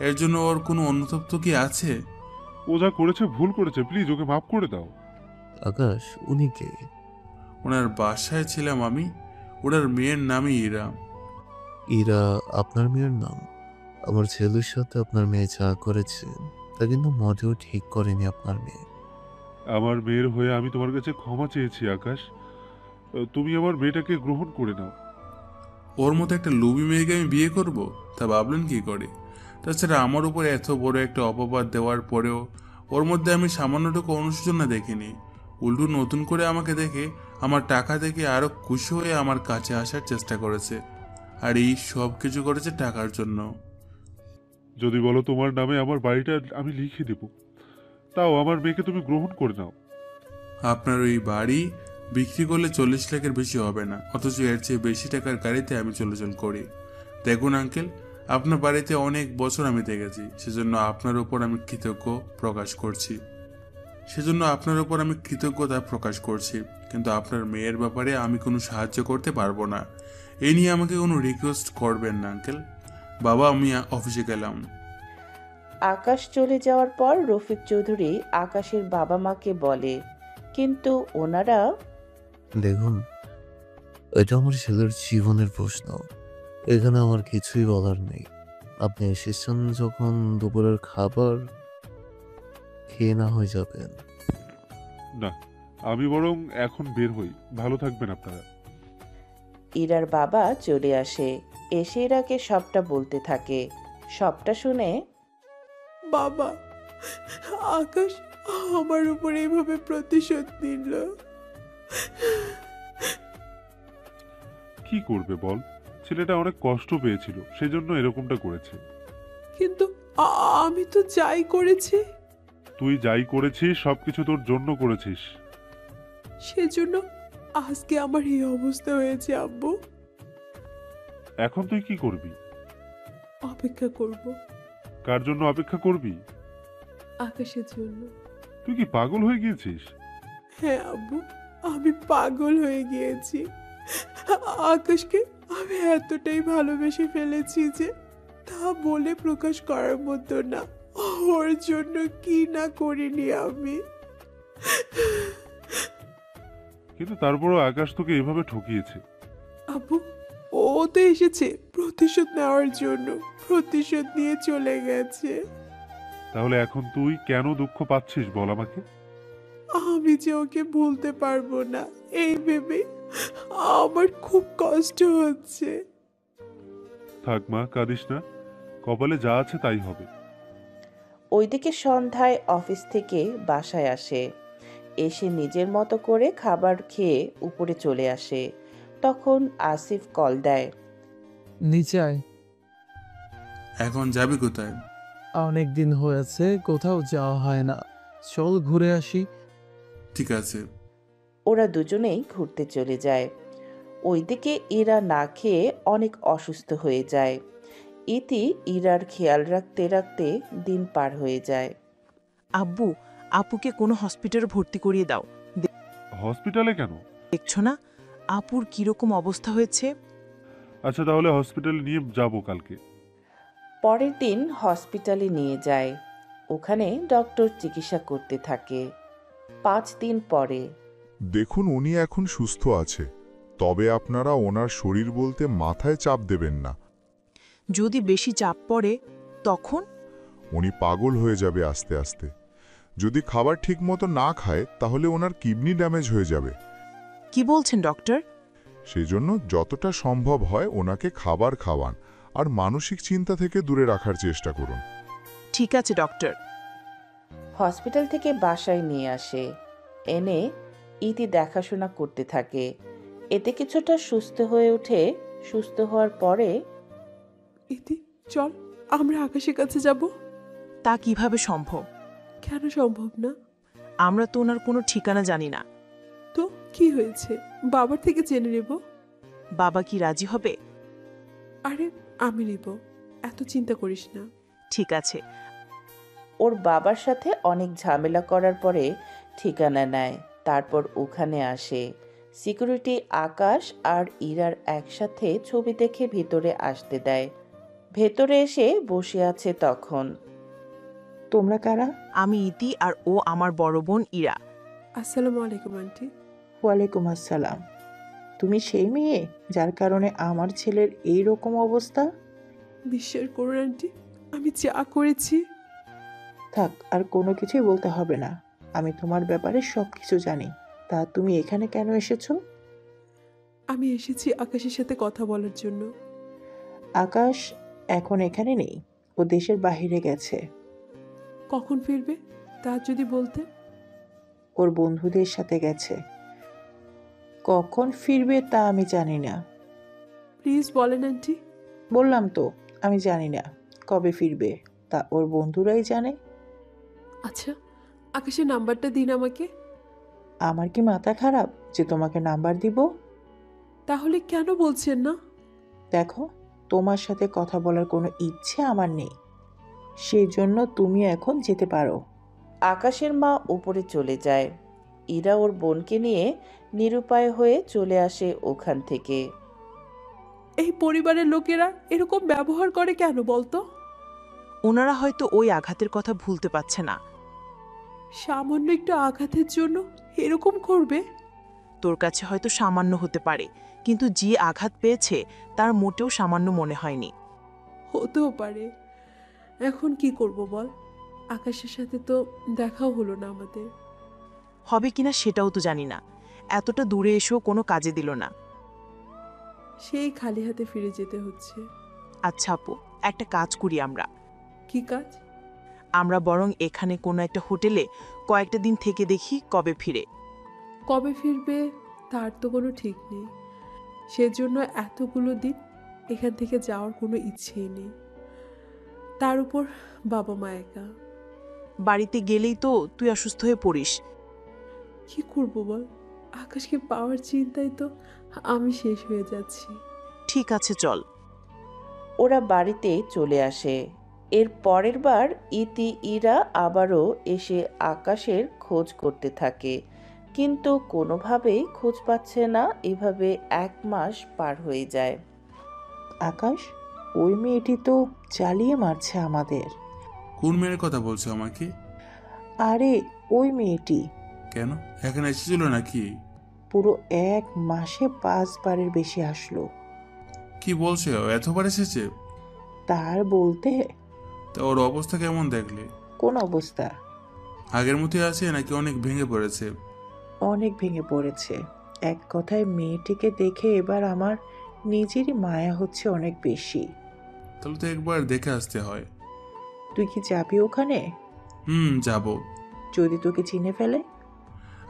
এর জন্য ওর কোনো অনুতপ্ত কি আছে?
ও যা করেছে ভুল করেছে, প্লিজ ওকে মাফ করে দাও।
আকাশ, উনি কে?
ওনার বাসায় ছিলাম আমি। ওনার মেয়ের নামই ইরা।
ইরা আপনার মেয়ের নাম? আমার ছেলের সাথে আপনার মেয়ে যা করেছে তা কিন্তু মোটেও ঠিক করেনি আপনার মেয়ে।
আমার মেয়ের হয়ে আমি তোমার কাছে ক্ষমা চেয়েছি আকাশ। তুমি আমার মেয়েটাকে গ্রহণ করে নাও।
ওর মতো একটা লুবি মেয়েকে আমি বিয়ে করব, তা ভাবলেন কি করে? তাছাড়া আমার উপরে এত বড় একটা অপবাদ দেওয়ার পরেও ওর মধ্যে আমি সামান্যটুকু অনুশোচনা দেখিনি। উল্টো নতুন করে আমাকে দেখে আমার টাকা দেখে আরো খুশি হয়ে আমার কাছে আসার চেষ্টা করেছে। আর এই সব কিছু করেছে টাকার জন্য।
যদি বলো তোমার নামে আমার বাড়িটা আমি লিখে দেব, তাও আমার মেয়েকে তুমি গ্রহণ করে নাও।
আপনার ওই বাড়ি বিক্রি করলে 40 লাখের বেশি হবে না, অথচ এর চেয়ে বেশি টাকার গাড়িতে আমি চলাচল করি। দেখুন আঙ্কেল, আপনার বাড়িতে অনেক বছর আমি দেখেছি, সেজন্য আপনার উপর আমি কৃতজ্ঞতা প্রকাশ করছি। কিন্তু আপনার মেয়ের ব্যাপারে আমি কোনো সাহায্য করতে পারবো না। এই নিয়ে আমাকে কোনো রিকোয়েস্ট করবেন না আঙ্কেল। বাবা, আমি অফিসে গেলাম।
আকাশ চলে যাওয়ার পর রফিক চৌধুরী আকাশের বাবা মাকে বলে, কিন্তু ওনারা,
দেখুন, এটা আমার ছেলের জীবনের প্রশ্ন, এখানে আমার কিছুই বলার নেই। আপনি এসেছেন যখন, দুপুরের খাবার খেয়ে না হয়ে যাবেন।
না, আমি বরং এখন বের হই। ভালো থাকবেন আপনারা।
ইরার বাবা চলে আসে। এসে ইরাকে সবটা বলতে থাকে। সবটা শুনে,
বাবা, আকাশ আমার উপর এইভাবে প্রতিশোধ নিল।
কি করবে বল, ছেলেটা অনেক কষ্ট পেয়েছিল, সেজন্য এরকমটা করেছে।
কিন্তু আমি তো যাই করেছি।
তুই যাই করেছিস সবকিছু তোর জন্য করেছিস।
সেজন্য আজকে আমার এই অবস্থা হয়েছে আব্বু।
এখন তুই কি করবি?
অপেক্ষা করব।
কার জন্য অপেক্ষা করবি?
আকাশের জন্য।
তুই কি পাগল হয়ে গিয়েছিস?
হ্যাঁ আব্বু, আমি পাগল হয়ে গিয়েছি। আকাশকে আমি এতটাই ভালোবেসে ফেলেছি যে তা বলে প্রকাশ করার মতো না। ওর জন্য কি না করিনি আমি।
কিন্তু তারপরও আকাশ তোকে এভাবে ঠকিয়েছে।
আব্বু, ও তো এসেছে প্রতিশোধ নেওয়ার জন্য, প্রতিশোধ নিয়ে চলে গেছে।
তাহলে এখন তুই কেন দুঃখ পাচ্ছিস বল আমাকে।
আমি যে ওকে ভুলতে পারবো না এই ভেবে আমার খুব কষ্ট হচ্ছে।
থাক মা, কাঁদিস না, কপালে যা আছে তাই হবে।
ওইদিকে সন্ধ্যায় অফিস থেকে বাসায় আসে, এসে নিজের মতো করে খাবার খেয়ে উপরে চলে আসে। তখন আসিফ কল দেয়।
নিচে আয়।
এখন যাবি কোথায়?
অনেক দিন হয়েছে, কোথাও যাওয়া হয় না, চল ঘুরে আসি।
ঠিক আছে।
ওরা দুজনেই ঘুরতে চলে যায়। ওইদিকে ইরা না খেয়ে অনেক অসুস্থ হয়ে যায়। ইতি ইরার খেয়াল রাখতে রাখতে দিন পার হয়ে যায়।
আব্বু, আপুকে কোনো হসপিটালে ভর্তি করিয়ে দাও।
হসপিটালে কেন?
দেখছো না আপুর কিরকম অবস্থা হয়েছে?
আচ্ছা তাহলে হসপিটালে নিয়ে যাব কালকে।
পরের দিন হসপিটালে নিয়ে যায়। ওখানে ডক্টর চিকিৎসা করতে থাকে। 5 দিন পরে।
দেখুন উনি এখন সুস্থ আছে, তবে আপনারা ওনার শরীর বলতে মাথায় চাপ দেবেন না।
যদি বেশি চাপ পড়ে তখন?
উনি পাগল হয়ে যাবে আস্তে আস্তে। যদি খাবার ঠিকমতো না খায় তাহলে ওনার কিডনি ড্যামেজ হয়ে যাবে।
কি বলছেন ডক্টর?
সেজন্য যতটা সম্ভব হয় ওনাকে খাবার খাওয়ান আর মানসিক চিন্তা থেকে দূরে রাখার চেষ্টা করুন।
ঠিক আছে ডক্টর।
হসপিটাল থেকে বাসায় নিয়ে আসে, এনে ইতি দেখাশোনা করতে থাকে। এতে কিছুটা সুস্থ হয়ে ওঠে। সুস্থ হওয়ার পরে
ইতি চল আমরা আকাশের কাছে যাব।
তা কিভাবে সম্ভব?
কেন সম্ভব না?
আমরা তো ওনার কোনো ঠিকানা জানি না।
তো কি হয়েছে বাবার থেকে জেনে নেব।
বাবা কি রাজি হবে?
আরে আমি নেব, এত চিন্তা করিস না।
ঠিক আছে।
ওর বাবার সাথে অনেক ঝামেলা করার পরে ঠিকানা নেয়। তারপর ওখানে আসে। সিকিউরিটি আকাশ আর ইরার একসাথে ছবি দেখে ভিতরে আসতে দেয়। ভেতরে এসে বসে আছে তখন।
তোমরা কারা?
আমি ইতি আর ও আমার বড় বোন ইরা।
আসসালামু আলাইকুম আন্টি।
ওয়ালাইকুম আসসালাম। তুমি সেই মেয়ে যার কারণে আমার ছেলের এই রকম অবস্থা?
বিশ্বাস করুন আন্টি, আমি যা করেছি।
থাক, আর কোনো কিছুই বলতে হবে না। আমি তোমার ব্যাপারে সব কিছু জানি। তা তুমি এখানে কেন এসেছো?
আমি এসেছি আকাশের সাথে কথা বলার জন্য।
আকাশ এখন এখানে নেই, ও দেশের বাইরে গেছে।
কখন ফিরবে তা যদি বলতে।
ওর বন্ধুদের সাথে গেছে। কখন ফিরবে তা আমি জানি না।
প্লিজ বলেন আন্টি।
বললাম তো আমি জানি না কবে ফিরবে, তা ওর বন্ধুরাই জানে।
আচ্ছা আকাশের নাম্বারটা দিন আমাকে।
আমার কি মাথা খারাপ যে তোমাকে নাম্বার দিব?
তাহলে কেন বলছেন না?
দেখো, তোমার সাথে কথা বলার কোনো ইচ্ছে আমার নেই, সেই জন্য তুমি এখন যেতে পারো।
আকাশের মা উপরে চলে যায়। ইরা ওর বোনকে নিয়ে নিরুপায় হয়ে চলে আসে ওখান থেকে।
এই পরিবারের লোকেরা এরকম ব্যবহার করে কেন বলতো?
ওনারা হয়তো ওই আঘাতের কথা ভুলতে পারছে না।
সামান্য একটু আঘাতের জন্য এরকম করবে?
তোর কাছে হয়তো সামান্য হতে পারে, কিন্তু যে আঘাত পেয়েছে তার মোটেও সামান্য মনে হয়নি।
হতেও পারে। এখন কি করব বল, আকাশের সাথে তো দেখাও হলো না আমাদের।
হবে কিনা সেটাও তো জানি না। এতটা দূরে এসেও কোনো কাজে দিল না।
সেই খালি হাতে ফিরে যেতে হচ্ছে।
আচ্ছা আপু, একটা কাজ করি আমরা।
কি কাজ?
আমরা বরং এখানে কোনো একটা হোটেলে কয়েকটা দিন থেকে দেখি কবে ফিরে।
কবে ফিরবে তার তো কোনো ঠিক নেই। সেজন্য এতগুলো দিন এখান থেকে যাওয়ার কোনো ইচ্ছেই নেই। তার উপর বাবা মা একা।
বাড়িতে গেলেই তো তুই অসুস্থ হয়ে পড়িস।
কি করব বল, আকাশকে পাওয়ার চিন্তায় তো আমি শেষ হয়ে যাচ্ছি।
ঠিক আছে চল।
ওরা বাড়িতে চলে আসে। এর পরের বার ইতি ইরা আবারও এসে আকাশের খোঁজ করতে থাকে, কিন্তু কোনোভাবেই খোঁজ পাচ্ছে না। এভাবে 1 মাস পার হয়ে যায়।
আকাশ, ওই মেয়েটি তো চালিয়ে মারছে আমাদের।
কোন মেয়ের কথা বলছো আমাকে?
আরে ওই মেয়েটি।
কেন এখানে এসেছিল নাকি?
পুরো 1 মাসে 5 বারের বেশি আসলো।
কি বলছো, এতবার এসেছে?
তার বলতে।
তা ওর অবস্থা কেমন দেখলে?
কোন অবস্থা?
আগের মতোই আছে নাকি অনেক ভেঙে পড়েছে?
অনেক ভেঙে পড়েছে। এক কথায় মেয়েটিকে দেখে এবার আমার নিজেরই মায়া হচ্ছে অনেক বেশি।
তাহলে তো একবার দেখে আসতে হয়।
তুই কি যাবি ওখানে?
যাব।
যদি তোকে চিনে ফেলে?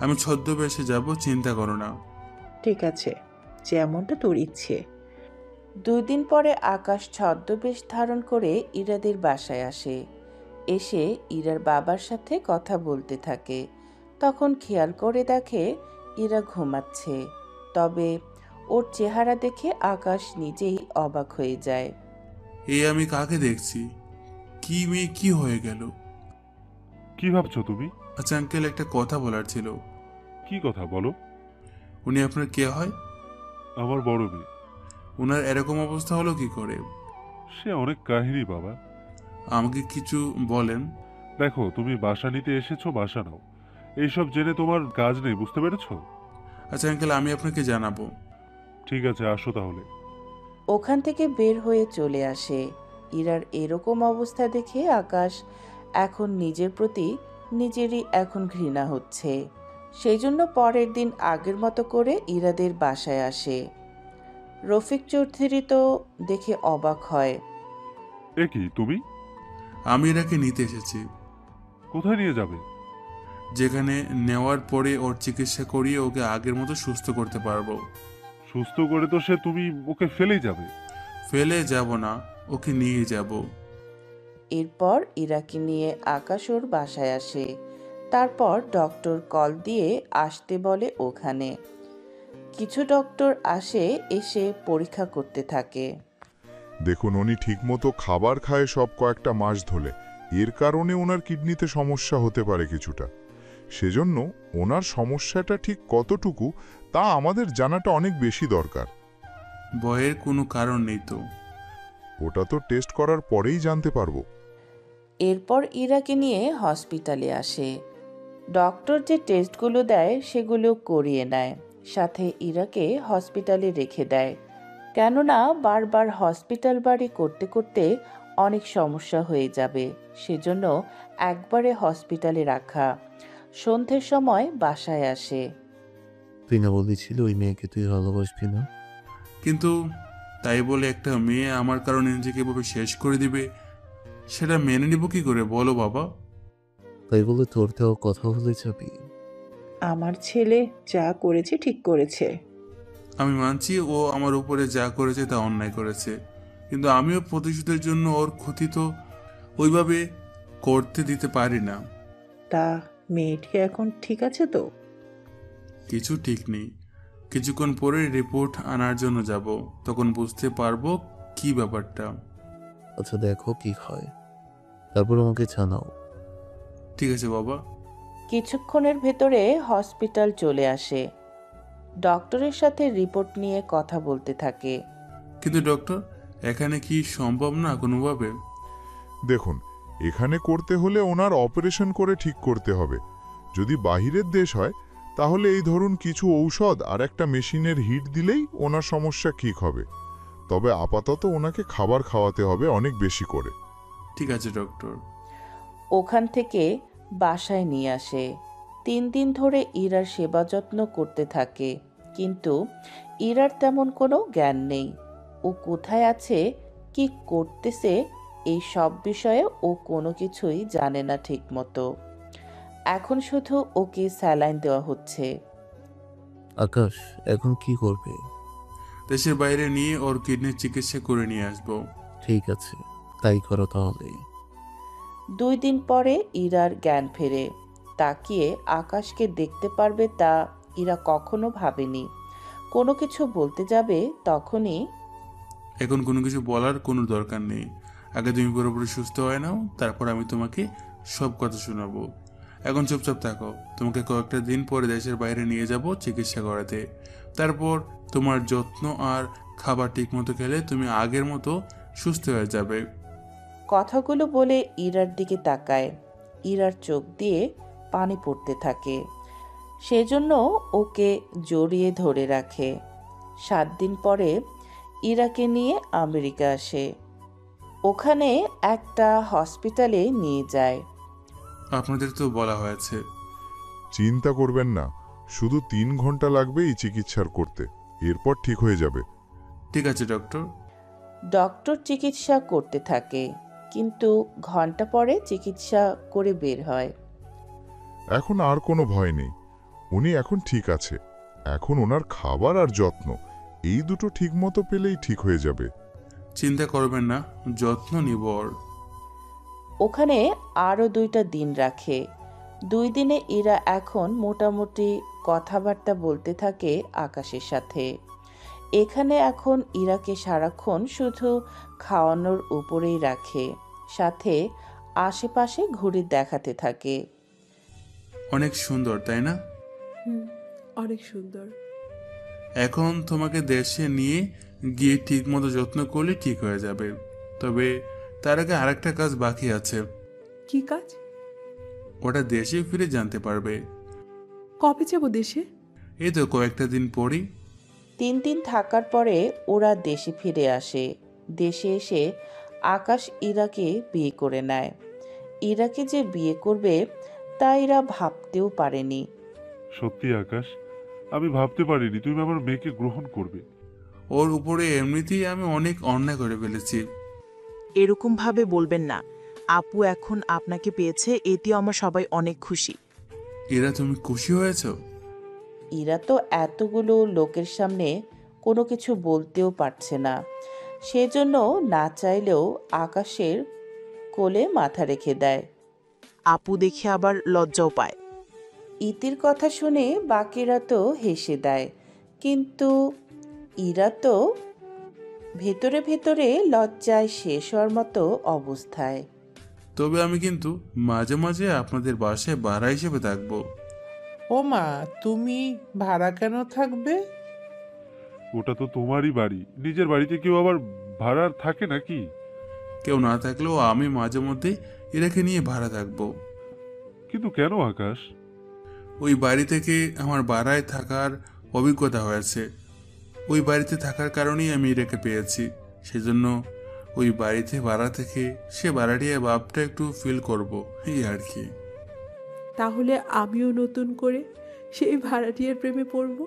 আমি ছদ্মবেশে যাব, চিন্তা করো না।
ঠিক আছে, যেমনটা তোর ইচ্ছে।
2 দিন পরে আকাশ ছদ্মবেশ ধারণ করে ইরাদের বাসায় আসে। এসে ইরার বাবার সাথে কথা বলতে থাকে। তখন খেয়াল করে দেখে ইরা ঘুমাচ্ছে। তবে ওর চেহারা দেখে আকাশ নিজেই অবাক হয়ে যায়।
এই আমি কাকে দেখছি? কি মেয়ে কি হয়ে গেল?
কি ভাবছো তুমি?
আচ্ছা আঙ্কেল, একটা কথা বলার ছিল।
কি কথা বলো?
উনি আপনার কে হয়?
আমার বড় মেয়ে।
ওনার এরকম অবস্থা হলো কি করে?
সে অনেক কাহিনী বাবা।
আমাকে কিছু বলেন।
দেখো, তুমি বাসা নিতে এসেছো, বাসা নাও। এইসব জেনে তোমার কাজ নেই, বুঝতে পেরেছো?
আচ্ছা আঙ্কেল, আমি আপনাকে জানাবো।
ঠিক আছে, আসো তাহলে।
ওখান থেকে বের হয়ে চলে আসে। ইরার এরকম অবস্থা দেখে আকাশ এখন নিজের প্রতি নিজেরই এখন ঘৃণা হচ্ছে। সেই জন্য পরের দিন আগের মতো করে ইরাদের বাসায় আসে। রফিক চৌধুরী তো দেখে অবাক হয়।
এ কি তুমি?
আমি এরাকে নিতে এসেছি।
কোথায় নিয়ে যাবে?
যেখানে নেওয়ার পরে ওর চিকিৎসা করিয়ে ওকে আগের মতো সুস্থ করতে পারবো।
সুস্থ করে তো সে তুমি ওকে ফেলেই যাবে।
ফেলে যাব না, ওকে নিয়ে যাব।
এরপর ইরাকে নিয়ে আকাশ ওর বাসায় আসে। তারপর ডক্টর কল দিয়ে আসতে বলে ওখানে। কিছু ডক্টর আসে, এসে পরীক্ষা করতে থাকে।
দেখুন, উনি ঠিকমতো খাবার খায় সব কয়েকটা মাস ধরে। এর কারণে ওনার কিডনিতে সমস্যা হতে পারে কিছুটা। সেজন্য ওনার সমস্যাটা ঠিক কতটুকু তা আমাদের জানাটা অনেক বেশি দরকার।
ভয়ের কোনো কারণ নেই তো?
ওটা তো টেস্ট করার পরেই জানতে পারবো।
এরপর ইরাকে নিয়ে হসপিটালে আসে। ডক্টর যে টেস্টগুলো দেয় সেগুলো করিয়ে নেয়, সাথে ইরাকে হসপিটালে রেখে দেয়। কেননা বারবার হসপিটাল বাড়ি করতে করতে অনেক সমস্যা হয়ে যাবে, সেজন্য একবারে হসপিটালে রাখা। সন্ধ্যের সময় বাসায় আসে।
তুই না বলেছিলি ওই মেয়েকে তুই ভালোবাসবি না?
কিন্তু তাই বলে একটা মেয়ে আমার কারণে নিজেকে এভাবে শেষ করে দিবে, সেটা মেনে নিব কি করে বলো বাবা?
তাই বলে তোর দেওয়া কথা ভুলে যাবি?
আমার ছেলে যা করেছে ঠিক করেছে।
আমি মানছি ও আমার উপরে যা করেছে তা অন্যায় করেছে, কিন্তু আমিও প্রতিশোধের জন্য ওর ক্ষতি তো ওইভাবে করতে দিতে পারি না।
তা মেয়েটি এখন ঠিক আছে তো?
কিছু ঠিক নেই। কিছুক্ষণ পরে রিপোর্ট আনার জন্য যাব, তখন বুঝতে পারবো কি ব্যাপারটা।
আচ্ছা দেখো কি হয়, তারপর আমাকে জানাও।
ঠিক আছে বাবা।
কিছুক্ষণের ভেতরে হসপিটাল চলে আসে। ডক্টরের সাথে রিপোর্ট নিয়ে কথা বলতে থাকে।
কিন্তু ডক্টর, এখানে কি সম্ভব না কোনোভাবে?
দেখুন, এখানে করতে হলে ওনার অপারেশন করে ঠিক করতে হবে। যদি বাহিরের দেশ হয় তাহলে এই ধরুন কিছু ঔষধ আর একটা মেশিনের হিট দিলেই ওনার সমস্যা ঠিক হবে। তবে আপাতত ওনাকে খাবার খাওয়াতে হবে অনেক বেশি করে।
ঠিক আছে ডক্টর।
ওখান থেকে বাসায় নিয়ে আসে। 3 দিন ধরে ইরার সেবা যত্ন করতে থাকে, কিন্তু ইরার তেমন কোনো জ্ঞান নেই। ও কোথায় আছে, কি করতেছে, এই সব বিষয়ে ও কোনো কিছুই জানে না ঠিক মতো। এখন শুধু ওকে স্যালাইন দেওয়া হচ্ছে।
আকাশ এখন কি করবে?
দেশের বাইরে নিয়ে ওর কিডনির চিকিৎসা করে নিয়ে আসবো।
ঠিক আছে, তাই করো তাহলে।
2 দিন পরে ইরার জ্ঞান ফেরে। তাকিয়ে আকাশকে দেখতে পারবে তা ইরা কখনো ভাবেনি। কোনো কিছু বলতে যাবে তখনই,
এখন কোনো কিছু বলার কোনো দরকার নেই। আগে তুমি পুরোপুরি সুস্থ হয়ে নাও, তারপর আমি তোমাকে সব কথা শোনাবো। এখন চুপচাপ থাকো। তোমাকে কয়েকটা দিন পরে দেশের বাইরে নিয়ে যাব চিকিৎসা করাতে। তারপর তোমার যত্ন আর খাবার ঠিক মতো খেলে তুমি আগের মতো সুস্থ হয়ে যাবে।
কথাগুলো বলে ইরার দিকে তাকায়। ইরার চোখ দিয়ে পানি পড়তে থাকে, সেজন্য ওকে জড়িয়ে ধরে রাখে। 7 দিন পরে ইরাকে নিয়ে আমেরিকা আসে। ওখানে একটা হসপিটালে নিয়ে যায়।
আপনাদের তো বলা হয়েছে।
চিন্তা করবেন না, শুধু 3 ঘন্টা লাগবে এই চিকিৎসার করতে, এরপর ঠিক হয়ে যাবে।
ঠিক আছে ডক্টর।
ডক্টর চিকিৎসা করতে থাকে, কিন্তু ঘন্টা পরে চিকিৎসা করে বের হয়।
এখন আর কোনো ভয় নেই, উনি এখন ঠিক আছে। এখন ওনার খাবার আর যত্ন এই দুটো ঠিকমতো পেলেই ঠিক হয়ে যাবে।
চিন্তা করবেন না, যত্ন নিব ওর।
ওখানে আরও 2টা দিন রাখে। 2 দিনে ইরা এখন মোটামুটি কথাবার্তা বলতে থাকে আকাশের সাথে। এখানে এখন ইরাকে সারাক্ষণ শুধু খাওয়ানোর উপরেই রাখে, সাথে আশেপাশে ঘুরে দেখাতে থাকে।
অনেক সুন্দর তাই না?
অনেক সুন্দর।
এখন তোমাকে দেশে নিয়ে গিয়ে ঠিক মতো যত্ন করলে ঠিক হয়ে যাবে। তবে তার আগে আরেকটা কাজ বাকি আছে।
কি কাজ?
ওটা দেশে ফিরে জানতে পারবে।
কবে যাব দেশে?
এই তো কয়েকটা দিন পরই।
3 দিন থাকার পরে ওরা দেশে ফিরে আসে। দেশে এসে আকাশ ইরাকে বিয়ে করে নেয়। ইরাকে যে বিয়ে করবে তা ইরা ভাবতেও পারেনি।
সত্যি আকাশ, আমি ভাবতে পারিনি তুমি আমার মেয়েকে গ্রহণ করবে।
ওর উপরে এমনিতেই আমি অনেক অন্যায় করে ফেলেছি।
এরকম ভাবে বলবেন না। আপু এখন আপনাকে পেয়েছে, এতেও আমার সবাই অনেক খুশি।
এরা তুমি খুশি হয়েছ?
ইরা তো এতগুলো লোকের সামনে কোনো কিছু বলতেও পারছে না, সেজন্য না চাইলেও আকাশের কোলে মাথা রেখে দেয়।
আপু দেখে আবার লজ্জাও পায়।
ইতির কথা শুনে বাকিরা তো হেসে দেয়, কিন্তু ইরা তো ভেতরে ভেতরে লজ্জায় শেষ হওয়ার মতো অবস্থায়।
তবে আমি কিন্তু মাঝে মাঝে আপনাদের বাসায় ভাড়া হিসেবে থাকবো।
ও মা, তুমি ভাড়া কেন থাকবে?
ওটা তো তোমারই বাড়ি, নিজের বাড়িতে কেউ আবার ভাড়ার থাকে নাকি?
কেউ না থাকলেও আমি মাঝে মধ্যে এরাকে নিয়ে ভাড়া থাকবো।
কিন্তু কেন আকাশ?
ওই বাড়ি থেকে আমার ভাড়ায় থাকার অভিজ্ঞতা হয়েছে। ওই বাড়িতে থাকার কারণেই আমি এরাকে পেয়েছি। সেজন্য ওই বাড়িতে ভাড়া থেকে সে ভাড়াটিয়া ভাবটা একটু ফিল করব, এই আর কি।
তাহলে আমিও নতুন করে সেই ভাড়াটিয়ার প্রেমে পড়ব।